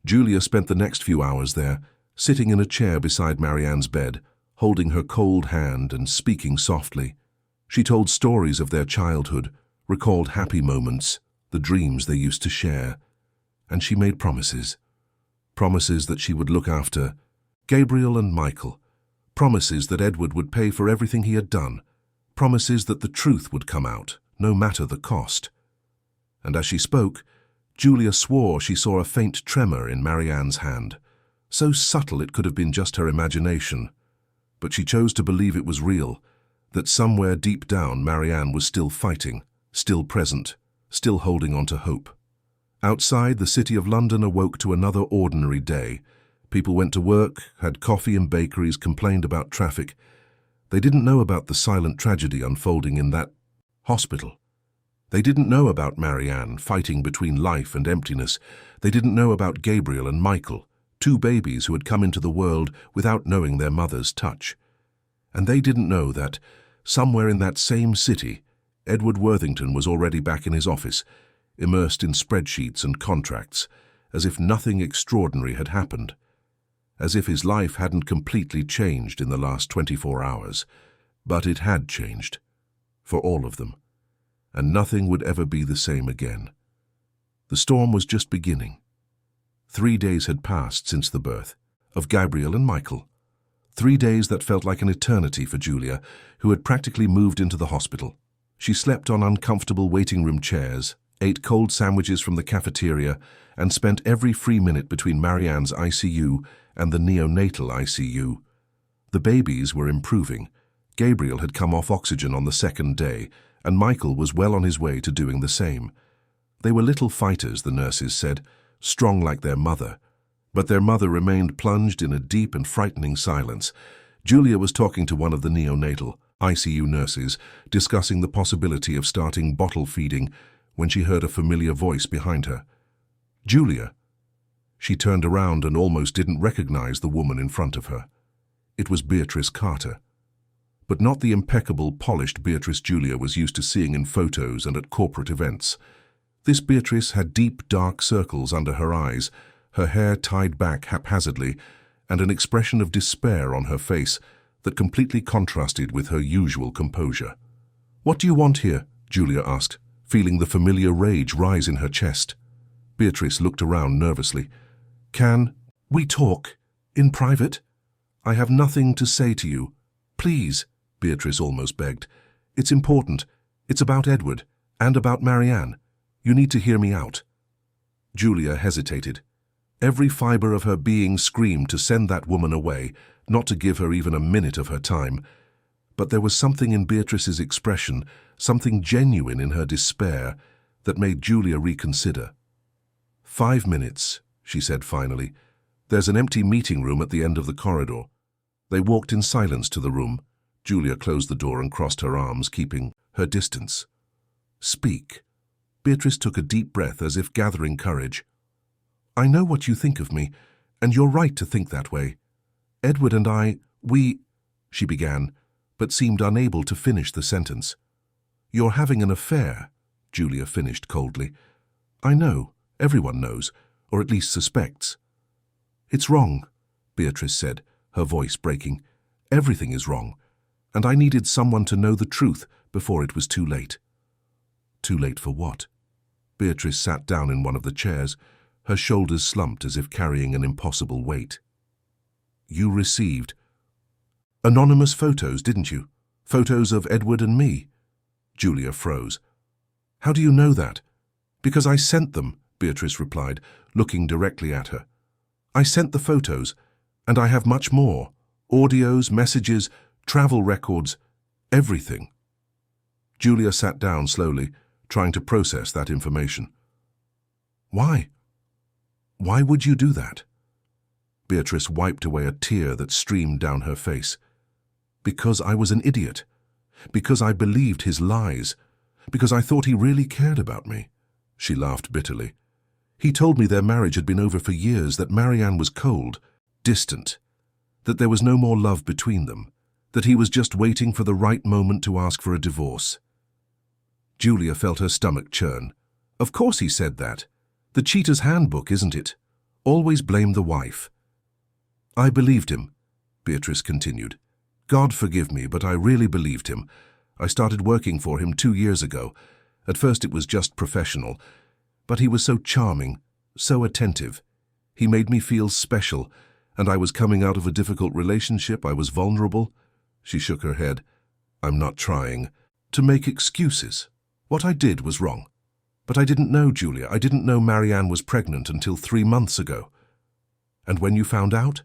Julia spent the next few hours there, sitting in a chair beside Marianne's bed, holding her cold hand and speaking softly. She told stories of their childhood, recalled happy moments, the dreams they used to share. And she made promises. Promises that she would look after Gabriel and Michael. Promises that Edward would pay for everything he had done. Promises that the truth would come out, no matter the cost. And as she spoke, Julia swore she saw a faint tremor in Marianne's hand, so subtle it could have been just her imagination. But she chose to believe it was real, that somewhere deep down Marianne was still fighting, still present, still holding on to hope. Outside, the city of London awoke to another ordinary day. People went to work, had coffee in bakeries, complained about traffic. They didn't know about the silent tragedy unfolding in that hospital. They didn't know about Marianne fighting between life and emptiness. They didn't know about Gabriel and Michael, two babies who had come into the world without knowing their mother's touch. And they didn't know that, somewhere in that same city, Edward Worthington was already back in his office, immersed in spreadsheets and contracts, as if nothing extraordinary had happened, as if his life hadn't completely changed in the last 24 hours. But it had changed, for all of them, and nothing would ever be the same again. The storm was just beginning. 3 days had passed since the birth of Gabriel and Michael. 3 days that felt like an eternity for Julia, who had practically moved into the hospital. She slept on uncomfortable waiting room chairs, ate cold sandwiches from the cafeteria, and spent every free minute between Marianne's ICU and the neonatal ICU. The babies were improving. Gabriel had come off oxygen on the second day, and Michael was well on his way to doing the same. They were little fighters, the nurses said, strong like their mother. But their mother remained plunged in a deep and frightening silence. Julia was talking to one of the neonatal ICU nurses, discussing the possibility of starting bottle feeding, when she heard a familiar voice behind her. Julia. She turned around and almost didn't recognize the woman in front of her. It was Beatrice Carter. But not the impeccable, polished Beatrice Julia was used to seeing in photos and at corporate events. This Beatrice had deep, dark circles under her eyes, her hair tied back haphazardly, and an expression of despair on her face that completely contrasted with her usual composure. "What do you want here?" Julia asked, feeling the familiar rage rise in her chest. Beatrice looked around nervously. "Can we talk? In private? I have nothing to say to you. Please," Beatrice almost begged. "It's important. It's about Edward, and about Marianne. You need to hear me out." Julia hesitated. Every fiber of her being screamed to send that woman away, not to give her even a minute of her time. But there was something in Beatrice's expression, something genuine in her despair, that made Julia reconsider. "5 minutes," she said finally. "There's an empty meeting room at the end of the corridor." They walked in silence to the room. Julia closed the door and crossed her arms, keeping her distance. "Speak." Beatrice took a deep breath as if gathering courage. "I know what you think of me, and you're right to think that way. Edward and I, she began, but seemed unable to finish the sentence. "You're having an affair," Julia finished coldly. "I know, everyone knows, or at least suspects." "It's wrong," Beatrice said, her voice breaking. "Everything is wrong, and I needed someone to know the truth before it was too late." "Too late for what?" Beatrice sat down in one of the chairs, her shoulders slumped as if carrying an impossible weight. "You received anonymous photos, didn't you? Photos of Edward and me?" Julia froze. "How do you know that?" "Because I sent them," Beatrice replied, looking directly at her. "I sent the photos, and I have much more. Audios, messages, travel records, everything." Julia sat down slowly, trying to process that information. "Why? Why would you do that?" Beatrice wiped away a tear that streamed down her face. "Because I was an idiot. Because I believed his lies. Because I thought he really cared about me." She laughed bitterly. "He told me their marriage had been over for years, that Marianne was cold, distant, that there was no more love between them, that he was just waiting for the right moment to ask for a divorce." Julia felt her stomach churn. "Of course he said that. The cheater's handbook, isn't it? Always blame the wife." "I believed him," Beatrice continued. "God forgive me, but I really believed him. I started working for him 2 years ago. At first it was just professional, but he was so charming, so attentive. He made me feel special, and I was coming out of a difficult relationship. I was vulnerable. She shook her head. I'm not trying to make excuses. What I did was wrong. But I didn't know, Julia. I didn't know Marianne was pregnant until 3 months ago. And when you found out?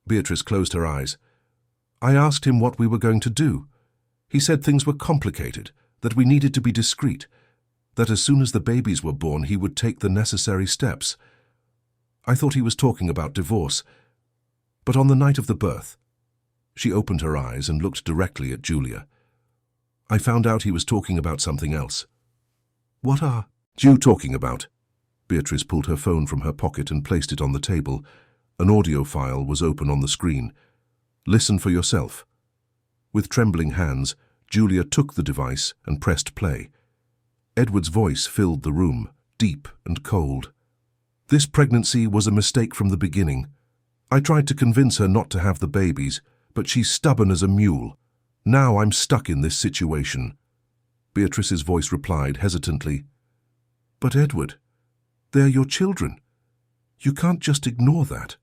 Beatrice closed her eyes. I asked him what we were going to do. He said things were complicated, that we needed to be discreet, that as soon as the babies were born he would take the necessary steps. I thought he was talking about divorce. But on the night of the birth, she opened her eyes and looked directly at Julia. I found out he was talking about something else. What are you talking about? Beatrice pulled her phone from her pocket and placed it on the table. An audio file was open on the screen. Listen for yourself. With trembling hands, Julia took the device and pressed play. Edward's voice filled the room, deep and cold. This pregnancy was a mistake from the beginning. I tried to convince her not to have the babies, but she's stubborn as a mule. Now I'm stuck in this situation. Beatrice's voice replied hesitantly. But Edward, they're your children. You can't just ignore that.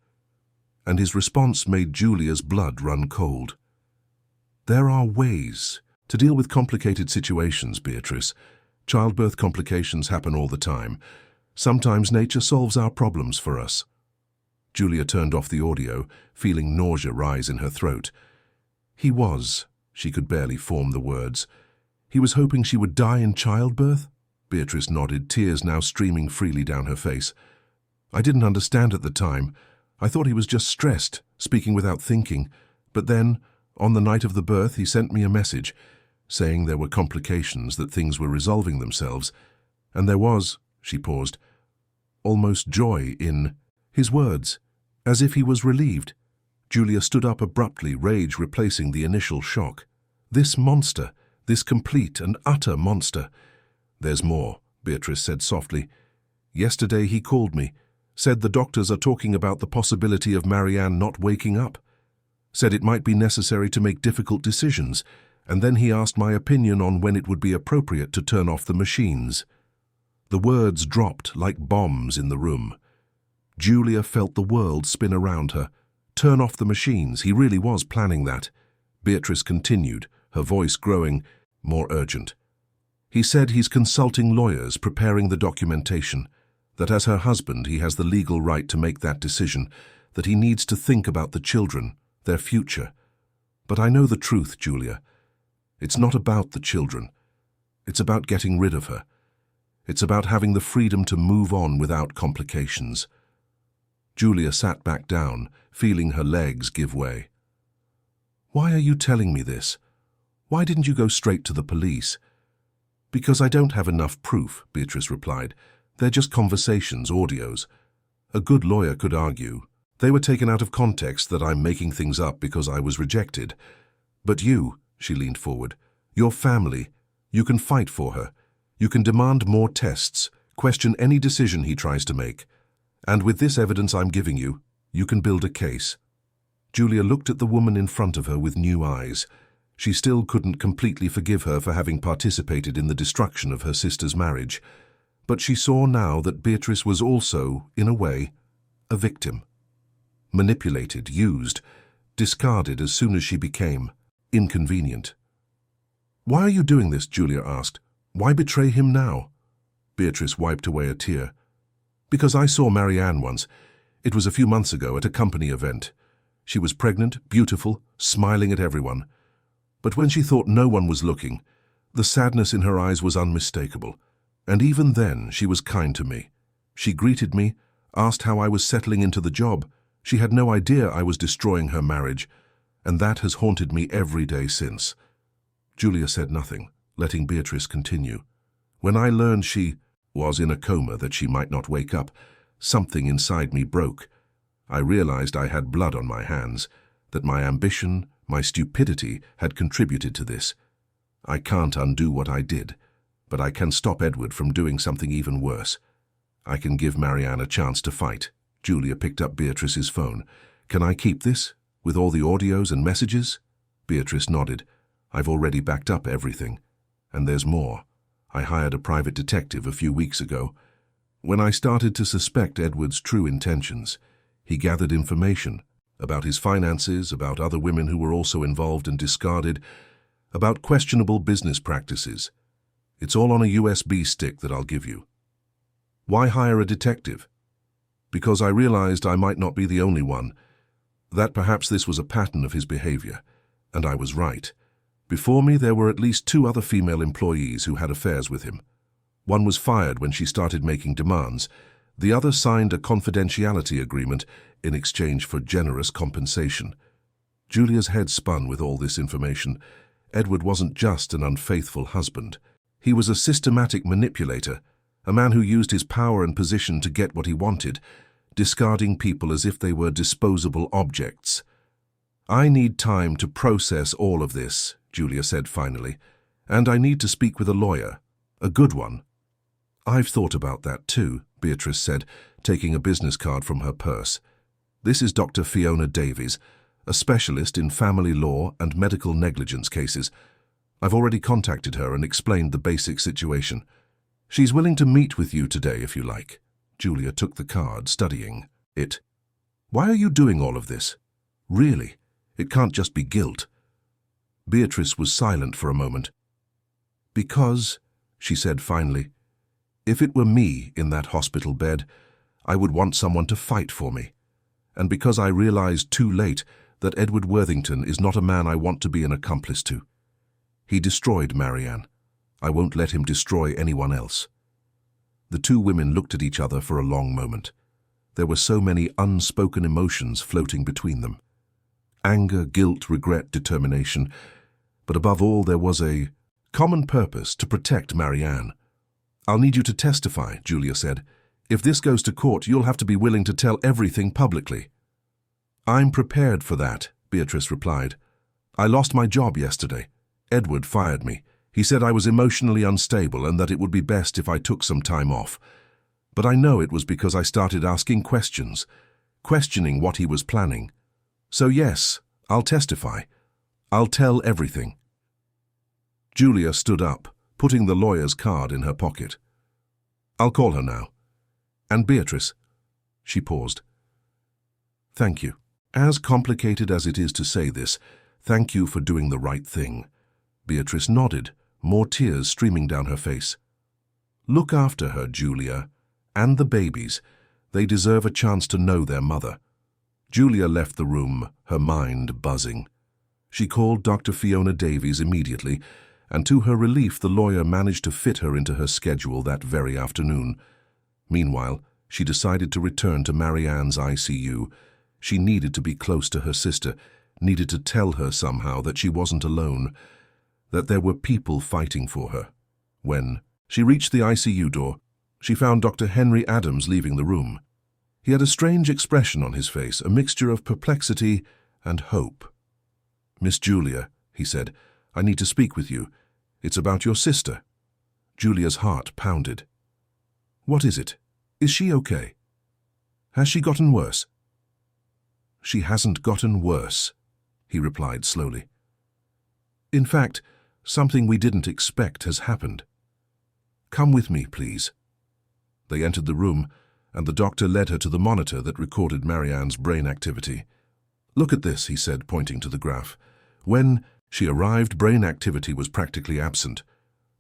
And his response made Julia's blood run cold. There are ways to deal with complicated situations, Beatrice. Childbirth complications happen all the time. Sometimes nature solves our problems for us. Julia turned off the audio, feeling nausea rise in her throat. She could barely form the words. He was hoping she would die in childbirth? Beatrice nodded, tears now streaming freely down her face. I didn't understand at the time. I thought he was just stressed, speaking without thinking. But then, on the night of the birth, he sent me a message, saying there were complications, that things were resolving themselves. And there was, she paused, almost joy in his words, as if he was relieved. Julia stood up abruptly, rage replacing the initial shock. This monster, this complete and utter monster. There's more, Beatrice said softly. Yesterday he called me, said the doctors are talking about the possibility of Marianne not waking up, said it might be necessary to make difficult decisions, and then he asked my opinion on when it would be appropriate to turn off the machines. The words dropped like bombs in the room. Julia felt the world spin around her. Turn off the machines, he really was planning that. Beatrice continued, her voice growing more urgent. He said he's consulting lawyers, preparing the documentation, that as her husband he has the legal right to make that decision, that he needs to think about the children, their future. But I know the truth, Julia. It's not about the children. It's about getting rid of her. It's about having the freedom to move on without complications. Julia sat back down, feeling her legs give way. Why are you telling me this? Why didn't you go straight to the police? Because I don't have enough proof, Beatrice replied. They're just conversations, audios. A good lawyer could argue. They were taken out of context, that I'm making things up because I was rejected. But you, she leaned forward, your family, you can fight for her. You can demand more tests, question any decision he tries to make. And with this evidence I'm giving you, you can build a case. Julia looked at the woman in front of her with new eyes. She still couldn't completely forgive her for having participated in the destruction of her sister's marriage. But she saw now that Beatrice was also, in a way, a victim. Manipulated, used, discarded as soon as she became inconvenient. Why are you doing this? Julia asked. Why betray him now? Beatrice wiped away a tear. Because I saw Marianne once. It was a few months ago at a company event. She was pregnant, beautiful, smiling at everyone. But when she thought no one was looking, the sadness in her eyes was unmistakable. And even then, she was kind to me. She greeted me, asked how I was settling into the job. She had no idea I was destroying her marriage, and that has haunted me every day since. Julia said nothing, letting Beatrice continue. When I learned she was in a coma, that she might not wake up, something inside me broke. I realized I had blood on my hands, that my ambition, my stupidity had contributed to this. I can't undo what I did, but I can stop Edward from doing something even worse. I can give Marianne a chance to fight. Julia picked up Beatrice's phone. Can I keep this, with all the audios and messages? Beatrice nodded. I've already backed up everything. And there's more. I hired a private detective a few weeks ago. When I started to suspect Edward's true intentions, he gathered information about his finances, about other women who were also involved and discarded, about questionable business practices. It's all on a USB stick that I'll give you. Why hire a detective? Because I realized I might not be the only one, that perhaps this was a pattern of his behavior, and I was right. Before me, there were at least 2 other female employees who had affairs with him. One was fired when she started making demands. The other signed a confidentiality agreement in exchange for generous compensation. Julia's head spun with all this information. Edward wasn't just an unfaithful husband. He was a systematic manipulator, a man who used his power and position to get what he wanted, discarding people as if they were disposable objects. I need time to process all of this, Julia said finally, and I need to speak with a lawyer, a good one. I've thought about that too, Beatrice said, taking a business card from her purse. This is Dr. Fiona Davies, a specialist in family law and medical negligence cases. I've already contacted her and explained the basic situation. She's willing to meet with you today if you like. Julia took the card, studying it. Why are you doing all of this? Really, it can't just be guilt. Beatrice was silent for a moment. Because, she said finally, if it were me in that hospital bed, I would want someone to fight for me. And because I realized too late that Edward Worthington is not a man I want to be an accomplice to. He destroyed Marianne. I won't let him destroy anyone else. The 2 women looked at each other for a long moment. There were so many unspoken emotions floating between them. Anger, guilt, regret, determination. But above all, there was a common purpose to protect Marianne. I'll need you to testify, Julia said. If this goes to court, you'll have to be willing to tell everything publicly. I'm prepared for that, Beatrice replied. I lost my job yesterday. Edward fired me. He said I was emotionally unstable and that it would be best if I took some time off. But I know it was because I started asking questions, questioning what he was planning. So yes, I'll testify. I'll tell everything. Julia stood up, putting the lawyer's card in her pocket. I'll call her now. And Beatrice. She paused. Thank you. As complicated as it is to say this, thank you for doing the right thing. Beatrice nodded, more tears streaming down her face. Look after her, Julia, and the babies. They deserve a chance to know their mother. Julia left the room, her mind buzzing. She called Dr. Fiona Davies immediately, and to her relief the lawyer managed to fit her into her schedule that very afternoon. Meanwhile, she decided to return to Marianne's ICU. She needed to be close to her sister, needed to tell her somehow that she wasn't alone, that there were people fighting for her. When she reached the ICU door, she found Dr. Henry Adams leaving the room. He had a strange expression on his face, a mixture of perplexity and hope. Miss Julia, he said, I need to speak with you. It's about your sister. Julia's heart pounded. What is it? Is she okay? Has she gotten worse? She hasn't gotten worse, he replied slowly. In fact, something we didn't expect has happened. Come with me, please. They entered the room, and the doctor led her to the monitor that recorded Marianne's brain activity. Look at this, he said, pointing to the graph. When she arrived, brain activity was practically absent.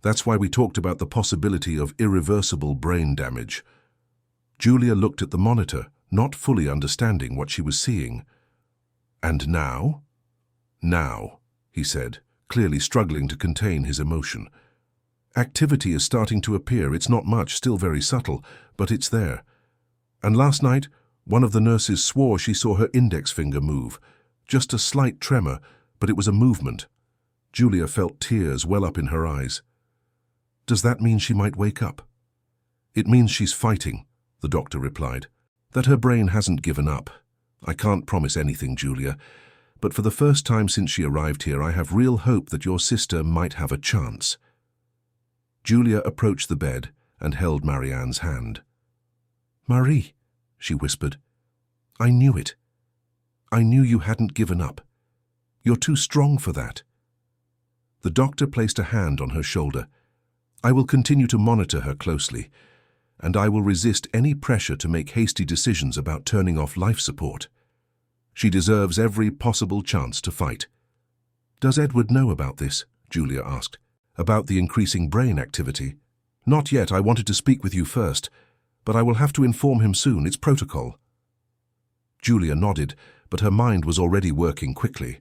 That's why we talked about the possibility of irreversible brain damage. Julia looked at the monitor, not fully understanding what she was seeing. And now? Now, he said, clearly struggling to contain his emotion. Activity is starting to appear. It's not much, still very subtle, but it's there. And last night, one of the nurses swore she saw her index finger move. Just a slight tremor, but it was a movement. Julia felt tears well up in her eyes. Does that mean she might wake up? It means she's fighting, the doctor replied. That her brain hasn't given up. I can't promise anything, Julia, but for the first time since she arrived here, I have real hope that your sister might have a chance. Julia approached the bed and held Marianne's hand. Marie, she whispered, I knew it. I knew you hadn't given up. You're too strong for that. The doctor placed a hand on her shoulder. I will continue to monitor her closely. and I will resist any pressure to make hasty decisions about turning off life support. She deserves every possible chance to fight." "Does Edward know about this?" Julia asked. "About the increasing brain activity?" "Not yet. I wanted to speak with you first, but I will have to inform him soon. It's protocol." Julia nodded, but her mind was already working quickly.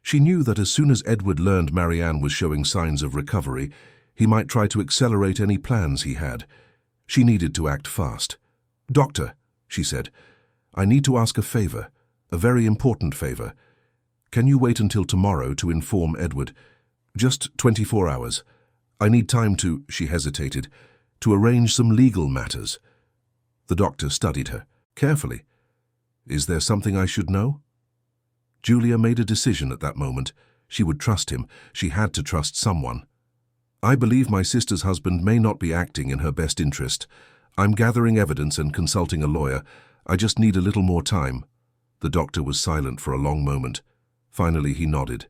She knew that as soon as Edward learned Marianne was showing signs of recovery, he might try to accelerate any plans he had. She needed to act fast. "Doctor," she said, "I need to ask a favor, a very important favor. Can you wait until tomorrow to inform Edward? Just 24 hours. I need time to," she hesitated, "to arrange some legal matters." The doctor studied her carefully. "Is there something I should know?" Julia made a decision at that moment. She would trust him. She had to trust someone. "I believe my sister's husband may not be acting in her best interest. I'm gathering evidence and consulting a lawyer. I just need a little more time." The doctor was silent for a long moment. Finally, he nodded.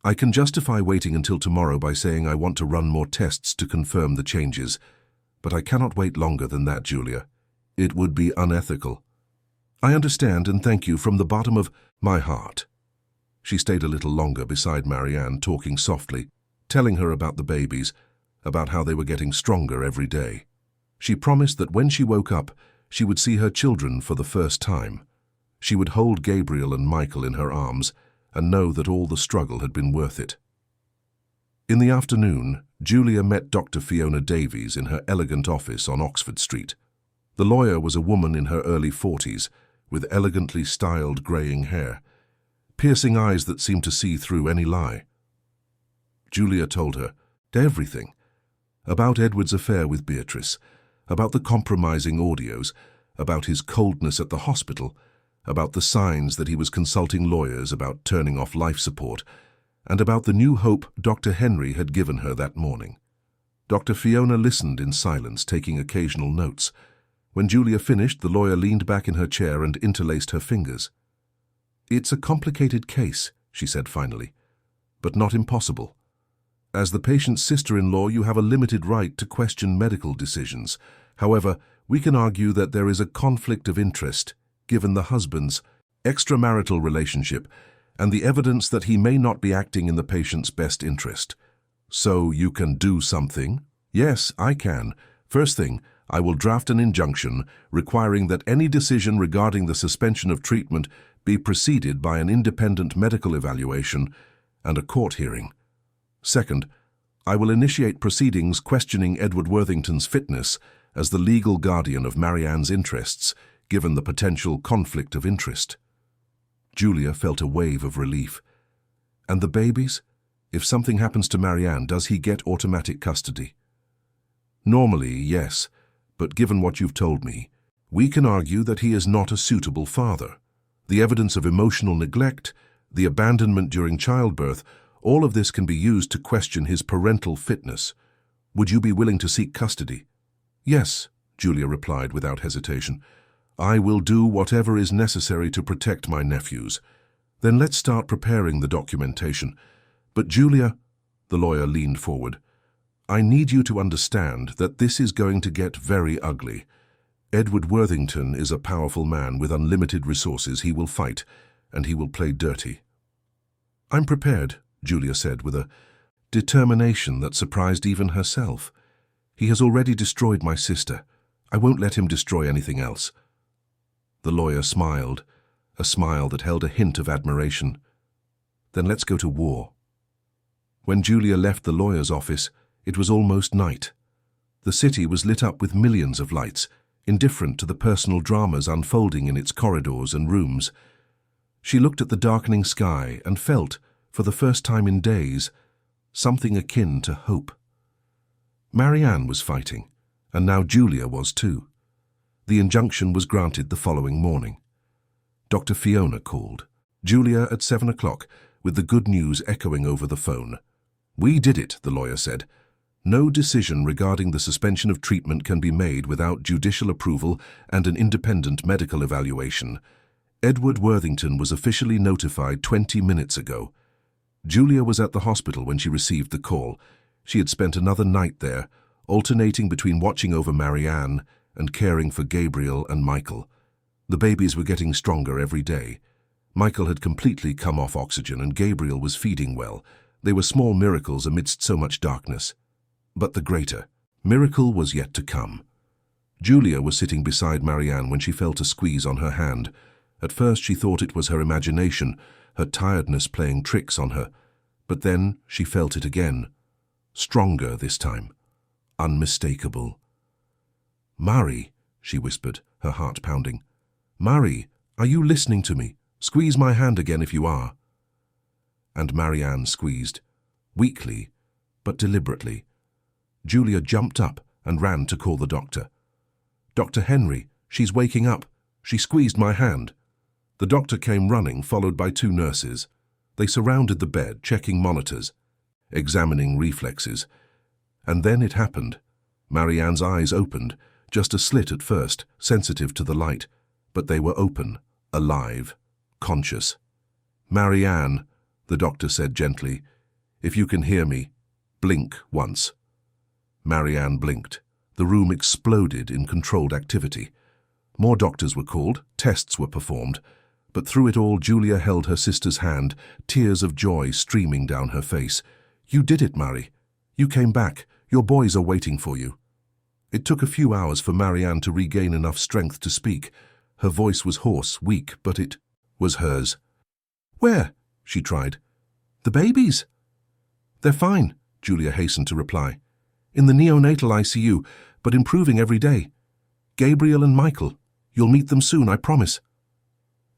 "I can justify waiting until tomorrow by saying I want to run more tests to confirm the changes. But I cannot wait longer than that, Julia. It would be unethical." "I understand and thank you from the bottom of my heart." She stayed a little longer beside Marianne, talking softly, telling her about the babies, about how they were getting stronger every day. She promised that when she woke up, she would see her children for the first time. She would hold Gabriel and Michael in her arms and know that all the struggle had been worth it. In the afternoon, Julia met Dr. Fiona Davies in her elegant office on Oxford Street. The lawyer was a woman in her early 40s, with elegantly styled greying hair, piercing eyes that seemed to see through any lie. Julia told her everything, about Edward's affair with Beatrice, about the compromising audios, about his coldness at the hospital, about the signs that he was consulting lawyers about turning off life support, and about the new hope Dr. Henry had given her that morning. Dr. Fiona listened in silence, taking occasional notes. When Julia finished, the lawyer leaned back in her chair and interlaced her fingers. "It's a complicated case," she said finally, "but not impossible. As the patient's sister-in-law, you have a limited right to question medical decisions. However, we can argue that there is a conflict of interest, given the husband's extramarital relationship and the evidence that he may not be acting in the patient's best interest. So you can do something?" "Yes, I can. First thing, I will draft an injunction requiring that any decision regarding the suspension of treatment be preceded by an independent medical evaluation and a court hearing. Second, I will initiate proceedings questioning Edward Worthington's fitness as the legal guardian of Marianne's interests, given the potential conflict of interest." Julia felt a wave of relief. "And the babies? If something happens to Marianne, does he get automatic custody?" "Normally, yes, but given what you've told me, we can argue that he is not a suitable father. The evidence of emotional neglect, the abandonment during childbirth, all of this can be used to question his parental fitness. Would you be willing to seek custody?" "Yes," Julia replied without hesitation. "I will do whatever is necessary to protect my nephews." "Then let's start preparing the documentation. But Julia," the lawyer leaned forward, "I need you to understand that this is going to get very ugly. Edward Worthington is a powerful man with unlimited resources. He will fight, and he will play dirty." "I'm prepared," Julia said with a determination that surprised even herself. "He has already destroyed my sister. I won't let him destroy anything else." The lawyer smiled, a smile that held a hint of admiration. "Then let's go to war." When Julia left the lawyer's office, it was almost night. The city was lit up with millions of lights, indifferent to the personal dramas unfolding in its corridors and rooms. She looked at the darkening sky and felt, for the first time in days, something akin to hope. Marianne was fighting, and now Julia was too. The injunction was granted the following morning. Dr. Fiona called. Julia at 7 o'clock, with the good news echoing over the phone. "We did it," the lawyer said. "No decision regarding the suspension of treatment can be made without judicial approval and an independent medical evaluation. Edward Worthington was officially notified 20 minutes ago." Julia was at the hospital when she received the call. She had spent another night there, alternating between watching over Marianne and caring for Gabriel and Michael. The babies were getting stronger every day. Michael had completely come off oxygen and Gabriel was feeding well. They were small miracles amidst so much darkness. But the greater miracle was yet to come. Julia was sitting beside Marianne when she felt a squeeze on her hand. At first she thought it was her imagination, her tiredness playing tricks on her. But then she felt it again. Stronger this time. Unmistakable. "Mari," she whispered, her heart pounding. "Mari, are you listening to me? Squeeze my hand again if you are." And Marianne squeezed, weakly, but deliberately. Julia jumped up and ran to call the doctor. "Dr. Henry, she's waking up. She squeezed my hand." The doctor came running, followed by 2 nurses. They surrounded the bed, checking monitors, examining reflexes. And then it happened. Marianne's eyes opened, just a slit at first, sensitive to the light. But they were open, alive, conscious. "Marianne," the doctor said gently, "if you can hear me, blink once." Marianne blinked. The room exploded in controlled activity. More doctors were called, tests were performed. But through it all, Julia held her sister's hand, tears of joy streaming down her face. "You did it, Mari. You came back. Your boys are waiting for you." It took a few hours for Marianne to regain enough strength to speak. Her voice was hoarse, weak, but it was hers. "Where?" she tried. "The babies?" "They're fine," Julia hastened to reply. "In the neonatal ICU, but improving every day. Gabriel and Michael. You'll meet them soon, I promise."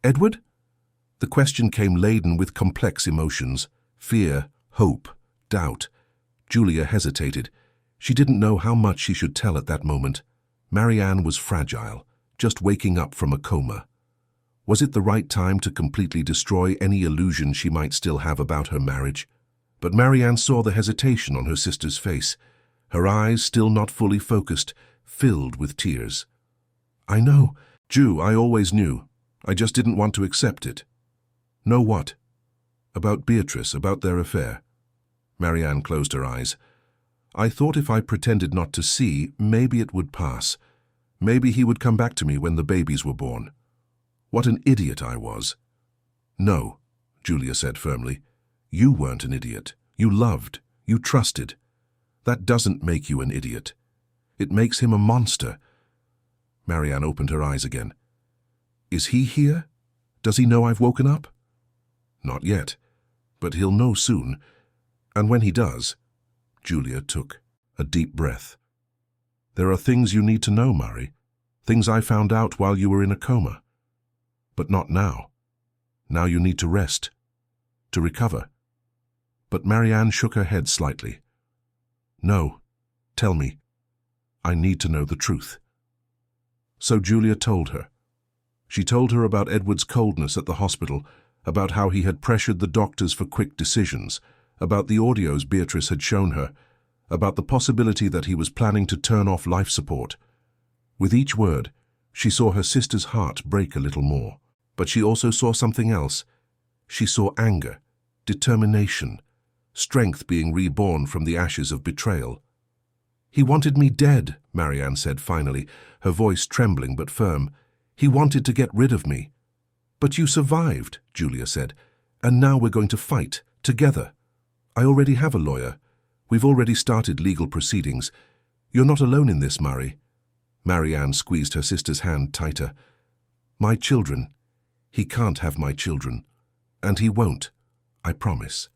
"Edward?" The question came laden with complex emotions. Fear, hope, doubt. Julia hesitated. She didn't know how much she should tell at that moment. Marianne was fragile, just waking up from a coma. Was it the right time to completely destroy any illusion she might still have about her marriage? But Marianne saw the hesitation on her sister's face. Her eyes, still not fully focused, filled with tears. "I know, Ju, I always knew. I just didn't want to accept it." "Know what?" "About Beatrice, about their affair." Marianne closed her eyes. "I thought if I pretended not to see, maybe it would pass. Maybe he would come back to me when the babies were born. What an idiot I was." "No," Julia said firmly. "You weren't an idiot. You loved. You trusted. That doesn't make you an idiot. It makes him a monster." Marianne opened her eyes again. "Is he here? Does he know I've woken up?" "Not yet, but he'll know soon. And when he does..." Julia took a deep breath. "There are things you need to know, Mari. Things I found out while you were in a coma. But not now. Now you need to rest, to recover." But Marianne shook her head slightly. "No, tell me. I need to know the truth." So Julia told her. She told her about Edward's coldness at the hospital, about how he had pressured the doctors for quick decisions, about the audios Beatrice had shown her, about the possibility that he was planning to turn off life support. With each word, she saw her sister's heart break a little more. But she also saw something else. She saw anger, determination, strength being reborn from the ashes of betrayal. "He wanted me dead," Marianne said finally, her voice trembling but firm. "He wanted to get rid of me." "But you survived," Julia said, "and now we're going to fight, together. I already have a lawyer. We've already started legal proceedings. You're not alone in this, Mari." Marianne squeezed her sister's hand tighter. "My children. He can't have my children. And he won't. I promise."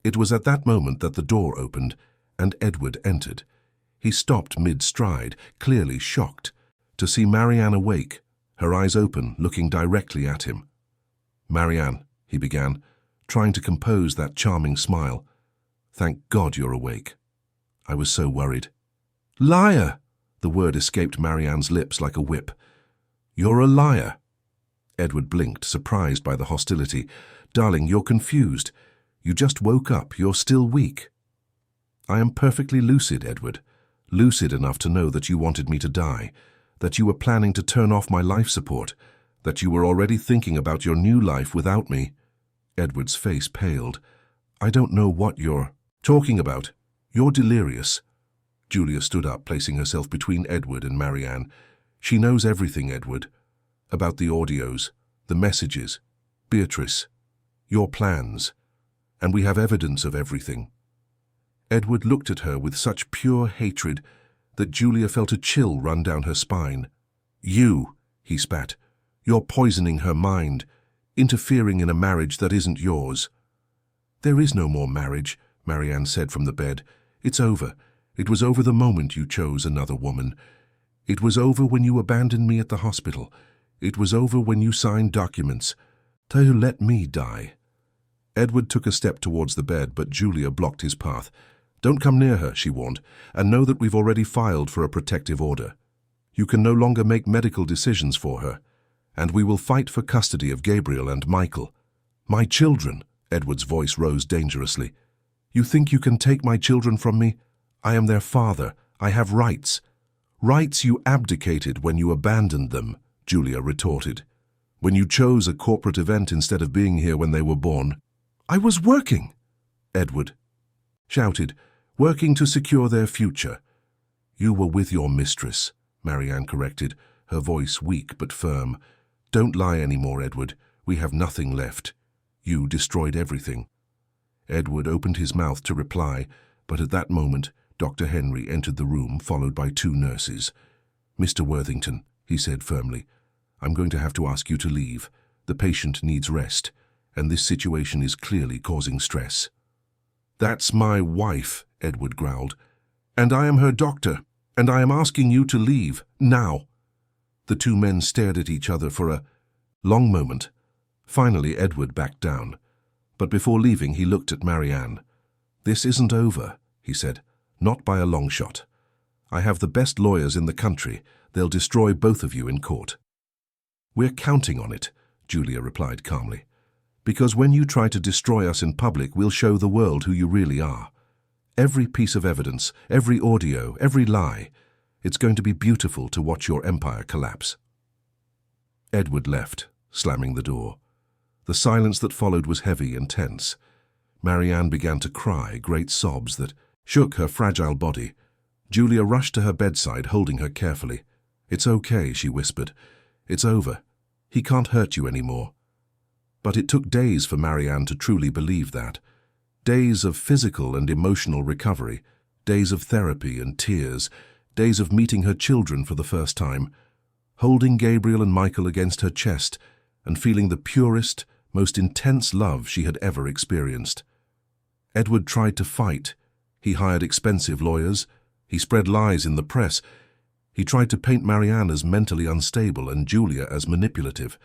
It was at that moment that the door opened, and Edward entered. He stopped mid-stride, clearly shocked, to see Marianne awake, her eyes open, looking directly at him. "Marianne," he began, trying to compose that charming smile. "Thank God you're awake. I was so worried." "Liar!" The word escaped Marianne's lips like a whip. "You're a liar." Edward blinked, surprised by the hostility. "Darling, you're confused. You just woke up. You're still weak." "I am perfectly lucid, Edward. Lucid enough to know that you wanted me to die, that you were planning to turn off my life support, that you were already thinking about your new life without me." Edward's face paled. "I don't know what you're talking about. You're delirious." Julia stood up, placing herself between Edward and Marianne. She knows everything, Edward. About the audios, the messages, Beatrice, your plans. And we have evidence of everything. Edward looked at her with such pure hatred that Julia felt a chill run down her spine. You, he spat, you're poisoning her mind, interfering in a marriage that isn't yours. There is no more marriage, Marianne said from the bed. It's over. It was over the moment you chose another woman. It was over when you abandoned me at the hospital. It was over when you signed documents to let me die. Edward took a step towards the bed, but Julia blocked his path. Don't come near her, she warned, and know that we've already filed for a protective order. You can no longer make medical decisions for her, and we will fight for custody of Gabriel and Michael. My children, Edward's voice rose dangerously. You think you can take my children from me? I am their father. I have rights. Rights you abdicated when you abandoned them, Julia retorted. When you chose a corporate event instead of being here when they were born. I was working, Edward shouted, working to secure their future. You were with your mistress, Marianne corrected, her voice weak but firm. Don't lie anymore, Edward. We have nothing left. You destroyed everything. Edward opened his mouth to reply, but at that moment, Dr. Henry entered the room, followed by 2 nurses. Mr. Worthington, he said firmly, I'm going to have to ask you to leave. The patient needs rest, and this situation is clearly causing stress. That's my wife, Edward growled, and I am her doctor, and I am asking you to leave, now. The 2 men stared at each other for a long moment. Finally, Edward backed down, but before leaving he looked at Marianne. This isn't over, he said, not by a long shot. I have the best lawyers in the country. They'll destroy both of you in court. We're counting on it, Julia replied calmly. Because when you try to destroy us in public, we'll show the world who you really are. Every piece of evidence, every audio, every lie. It's going to be beautiful to watch your empire collapse. Edward left, slamming the door. The silence that followed was heavy and tense. Marianne began to cry, great sobs that shook her fragile body. Julia rushed to her bedside, holding her carefully. It's okay, she whispered. It's over. He can't hurt you anymore. But it took days for Marianne to truly believe that. Days of physical and emotional recovery, days of therapy and tears, days of meeting her children for the first time, holding Gabriel and Michael against her chest and feeling the purest, most intense love she had ever experienced. Edward tried to fight. He hired expensive lawyers. He spread lies in the press. He tried to paint Marianne as mentally unstable and Julia as manipulative.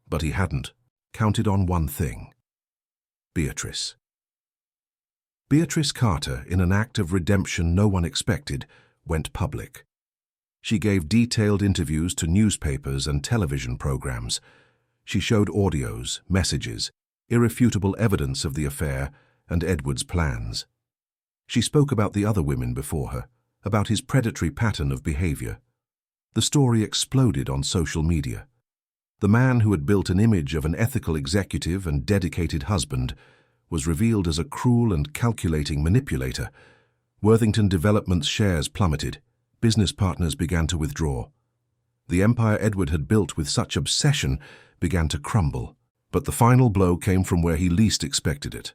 But he hadn't counted on one thing. Beatrice. Beatrice Carter, in an act of redemption no one expected, went public. She gave detailed interviews to newspapers and television programs. She showed audios, messages, irrefutable evidence of the affair and Edward's plans. She spoke about the other women before her, about his predatory pattern of behavior. The story exploded on social media. The man who had built an image of an ethical executive and dedicated husband was revealed as a cruel and calculating manipulator. Worthington Development's shares plummeted. Business partners began to withdraw. The empire Edward had built with such obsession began to crumble, but the final blow came from where he least expected it.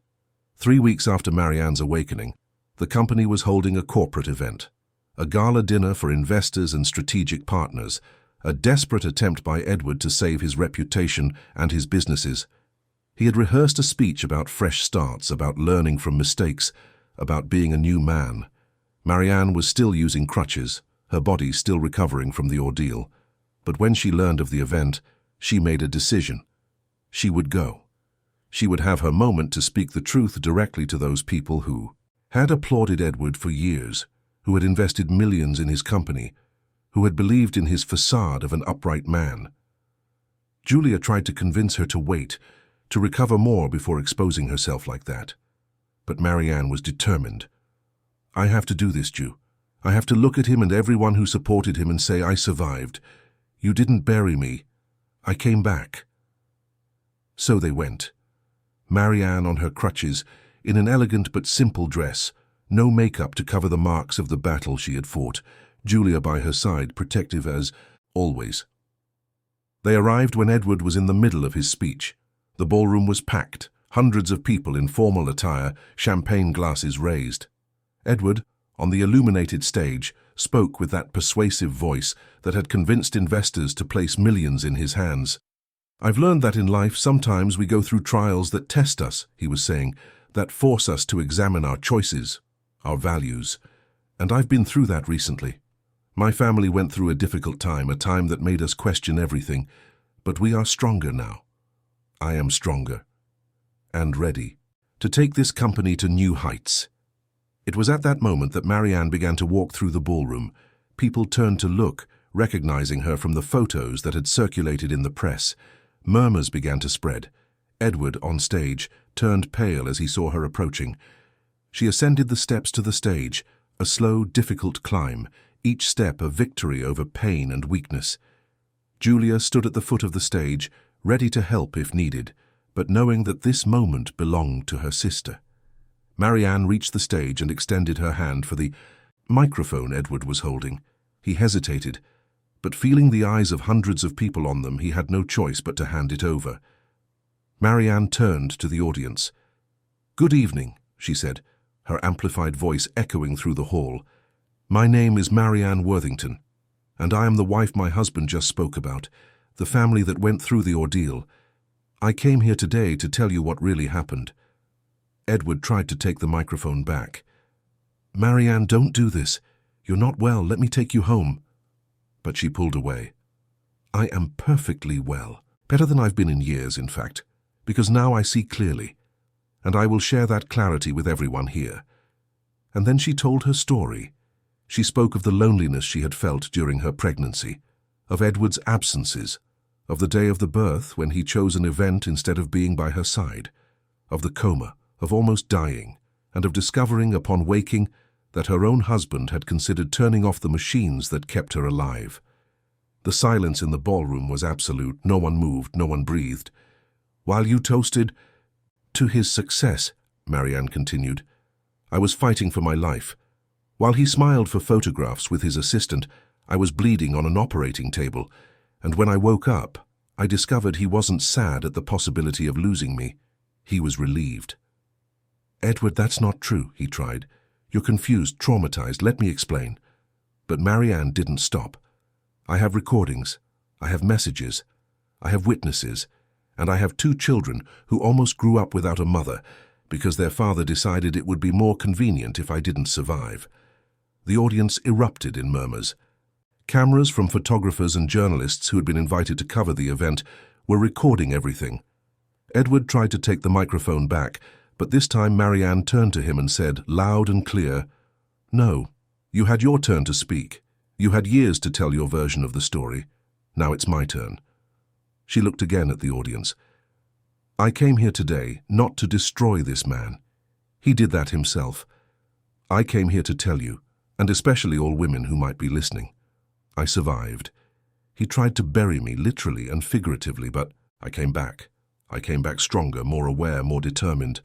3 weeks after Marianne's awakening, the company was holding a corporate event, a gala dinner for investors and strategic partners, a desperate attempt by Edward to save his reputation and his businesses. He had rehearsed a speech about fresh starts, about learning from mistakes, about being a new man. Marianne was still using crutches, her body still recovering from the ordeal. But when she learned of the event, she made a decision. She would go. She would have her moment to speak the truth directly to those people who had applauded Edward for years, who had invested millions in his company, who had believed in his facade of an upright man. Julia tried to convince her to wait, to recover more before exposing herself like that. But Marianne was determined. I have to do this, Ju. I have to look at him and everyone who supported him and say, I survived. You didn't bury me. I came back. So they went. Marianne on her crutches, in an elegant but simple dress, No makeup to cover the marks of the battle she had fought, Julia by her side, protective as always. They arrived when Edward was in the middle of his speech. The ballroom was packed, hundreds of people in formal attire, champagne glasses raised. Edward, on the illuminated stage, spoke with that persuasive voice that had convinced investors to place millions in his hands. "I've learned that in life sometimes we go through trials that test us," he was saying, "that force us to examine our choices, our values. And I've been through that recently. My family went through a difficult time, a time that made us question everything, but we are stronger now. I am stronger and ready to take this company to new heights." It was at that moment that Marianne began to walk through the ballroom. People turned to look, recognizing her from the photos that had circulated in the press. Murmurs began to spread. Edward, on stage, turned pale as he saw her approaching. She ascended the steps to the stage, a slow, difficult climb, each step a victory over pain and weakness. Julia stood at the foot of the stage, ready to help if needed, but knowing that this moment belonged to her sister. Marianne reached the stage and extended her hand for the microphone Edward was holding. He hesitated, but feeling the eyes of hundreds of people on them, he had no choice but to hand it over. Marianne turned to the audience. "Good evening," she said, her amplified voice echoing through the hall. "My name is Marianne Worthington, and I am the wife my husband just spoke about, the family that went through the ordeal. I came here today to tell you what really happened." Edward tried to take the microphone back. "Marianne, don't do this. You're not well. Let me take you home." But she pulled away. "I am perfectly well, better than I've been in years, in fact, because now I see clearly, and I will share that clarity with everyone here." And then she told her story. She spoke of the loneliness she had felt during her pregnancy, of Edward's absences, of the day of the birth when he chose an event instead of being by her side, of the coma, of almost dying, and of discovering upon waking that her own husband had considered turning off the machines that kept her alive. The silence in the ballroom was absolute. No one moved, no one breathed. "While you toasted to his success," Marianne continued, "I was fighting for my life. While he smiled for photographs with his assistant, I was bleeding on an operating table, and when I woke up, I discovered he wasn't sad at the possibility of losing me. He was relieved." "Edward, that's not true," he tried. "You're confused, traumatized. Let me explain." But Marianne didn't stop. "I have recordings. I have messages. I have witnesses. And I have 2 children who almost grew up without a mother because their father decided it would be more convenient if I didn't survive." The audience erupted in murmurs. Cameras from photographers and journalists who had been invited to cover the event were recording everything. Edward tried to take the microphone back, but this time Marianne turned to him and said, loud and clear, "No, you had your turn to speak. You had years to tell your version of the story. Now it's my turn." She looked again at the audience. "I came here today not to destroy this man. He did that himself. I came here to tell you, and especially all women who might be listening. I survived. He tried to bury me literally and figuratively, but I came back. I came back stronger, more aware, more determined,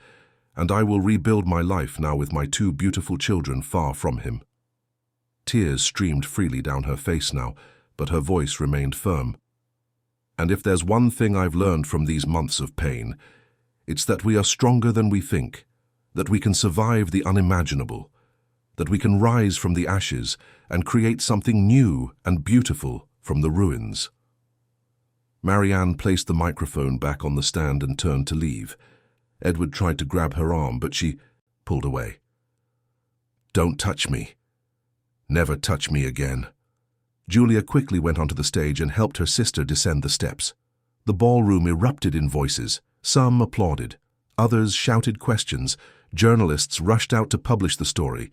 and I will rebuild my life now with my 2 beautiful children far from him." Tears streamed freely down her face now, but her voice remained firm. "And if there's one thing I've learned from these months of pain, it's that we are stronger than we think, that we can survive the unimaginable, that we can rise from the ashes and create something new and beautiful from the ruins." Marianne placed the microphone back on the stand and turned to leave. Edward tried to grab her arm, but she pulled away. "Don't touch me. Never touch me again." Julia quickly went onto the stage and helped her sister descend the steps. The ballroom erupted in voices. Some applauded. Others shouted questions. Journalists rushed out to publish the story.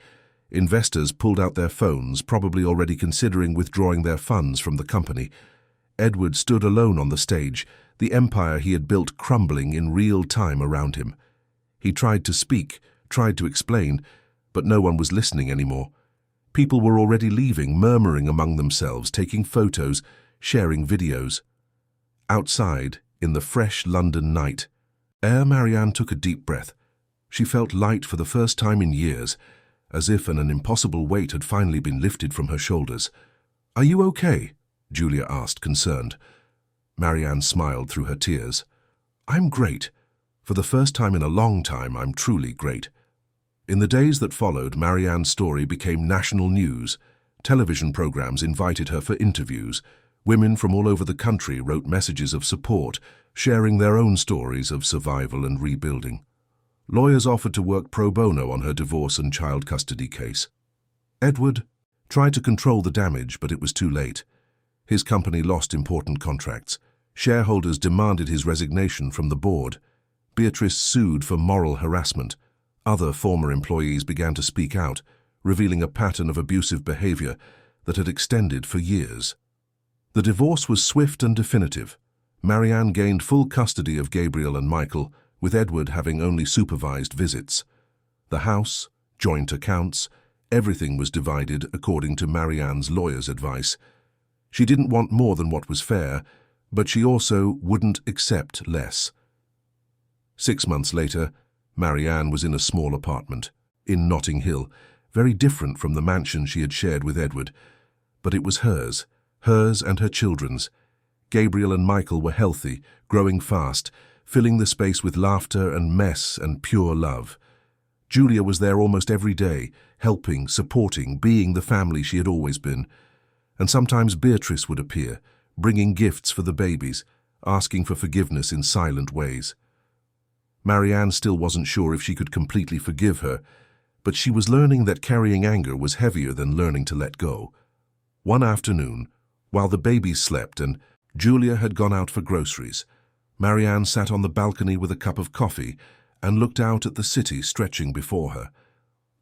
Investors pulled out their phones, probably already considering withdrawing their funds from the company. Edward stood alone on the stage, the empire he had built crumbling in real time around him. He tried to speak, tried to explain, but no one was listening anymore. People were already leaving, murmuring among themselves, taking photos, sharing videos. Outside, in the fresh London night, Marianne took a deep breath. She felt light for the first time in years, as if an impossible weight had finally been lifted from her shoulders. "Are you okay?" Julia asked, concerned. Marianne smiled through her tears. "I'm great. For the first time in a long time, I'm truly great." In the days that followed, Marianne's story became national news. Television programs invited her for interviews. Women from all over the country wrote messages of support, sharing their own stories of survival and rebuilding. Lawyers offered to work pro bono on her divorce and child custody case. Edward tried to control the damage, but it was too late. His company lost important contracts. Shareholders demanded his resignation from the board. Beatrice sued for moral harassment. Other former employees began to speak out, revealing a pattern of abusive behavior that had extended for years. The divorce was swift and definitive. Marianne gained full custody of Gabriel and Michael, with Edward having only supervised visits. The house, joint accounts, everything was divided according to Marianne's lawyer's advice. She didn't want more than what was fair, but she also wouldn't accept less. 6 months later, Marianne was in a small apartment in Notting Hill, very different from the mansion she had shared with Edward. But it was hers and her children's. Gabriel and Michael were healthy, growing fast, filling the space with laughter and mess and pure love. Julia was there almost every day, helping, supporting, being the family she had always been. And sometimes Beatrice would appear, bringing gifts for the babies, asking for forgiveness in silent ways. Marianne still wasn't sure if she could completely forgive her, but she was learning that carrying anger was heavier than learning to let go. One afternoon, while the babies slept and Julia had gone out for groceries, Marianne sat on the balcony with a cup of coffee and looked out at the city stretching before her.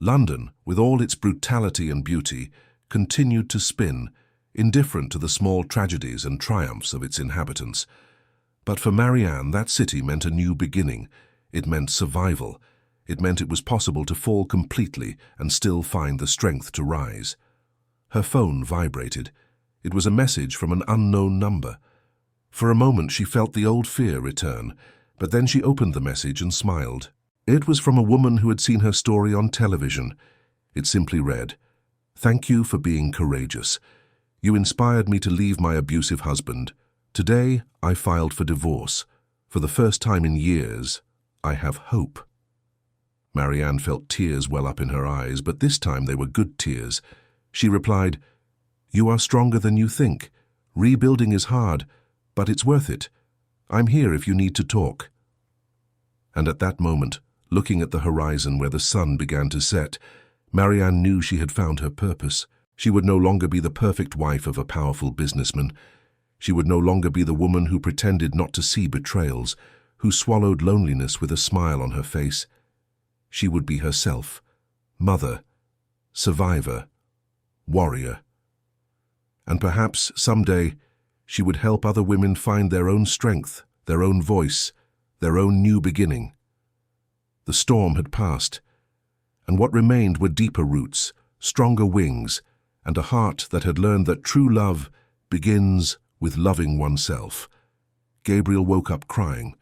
London, with all its brutality and beauty, continued to spin, indifferent to the small tragedies and triumphs of its inhabitants. But for Marianne, that city meant a new beginning. It meant survival. It meant it was possible to fall completely and still find the strength to rise. Her phone vibrated. It was a message from an unknown number. For a moment she felt the old fear return, but then she opened the message and smiled. It was from a woman who had seen her story on television. It simply read, "Thank you for being courageous. You inspired me to leave my abusive husband. Today, I filed for divorce. For the first time in years, I have hope." Marianne felt tears well up in her eyes, but this time they were good tears. She replied, "You are stronger than you think. Rebuilding is hard, but it's worth it. I'm here if you need to talk." And at that moment, looking at the horizon where the sun began to set, Marianne knew she had found her purpose. She would no longer be the perfect wife of a powerful businessman. She would no longer be the woman who pretended not to see betrayals, who swallowed loneliness with a smile on her face. She would be herself, mother, survivor, warrior. And perhaps someday she would help other women find their own strength, their own voice, their own new beginning. The storm had passed, and what remained were deeper roots, stronger wings, and a heart that had learned that true love begins with loving oneself. Gabriel woke up crying,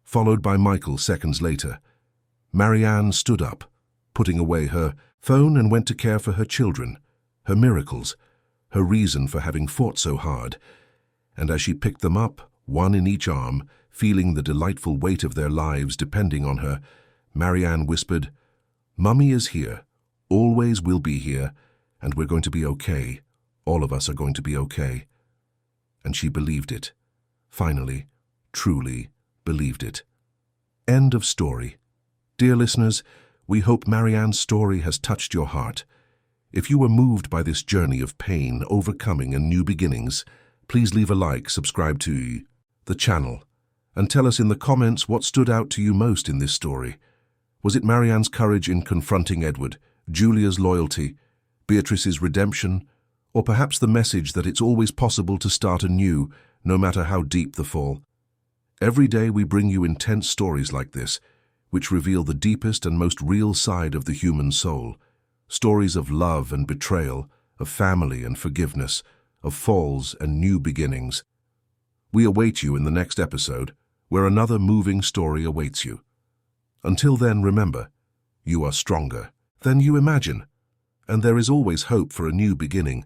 followed by Michael seconds later. Marianne stood up, putting away her phone, and went to care for her children, her miracles, her reason for having fought so hard. And as she picked them up, one in each arm, feeling the delightful weight of their lives depending on her, Marianne whispered, "Mummy is here, always will be here, and we're going to be okay. All of us are going to be okay." And she believed it. Finally, truly believed it. End of story. Dear listeners, we hope Marianne's story has touched your heart. If you were moved by this journey of pain, overcoming, and new beginnings, please leave a like, subscribe to the channel, and tell us in the comments what stood out to you most in this story. Was it Marianne's courage in confronting Edward, Julia's loyalty, Beatrice's redemption, or perhaps the message that it's always possible to start anew, no matter how deep the fall? Every day we bring you intense stories like this, which reveal the deepest and most real side of the human soul. Stories of love and betrayal, of family and forgiveness, of falls and new beginnings. We await you in the next episode, where another moving story awaits you. Until then, remember, you are stronger than you imagine. and there is always hope for a new beginning.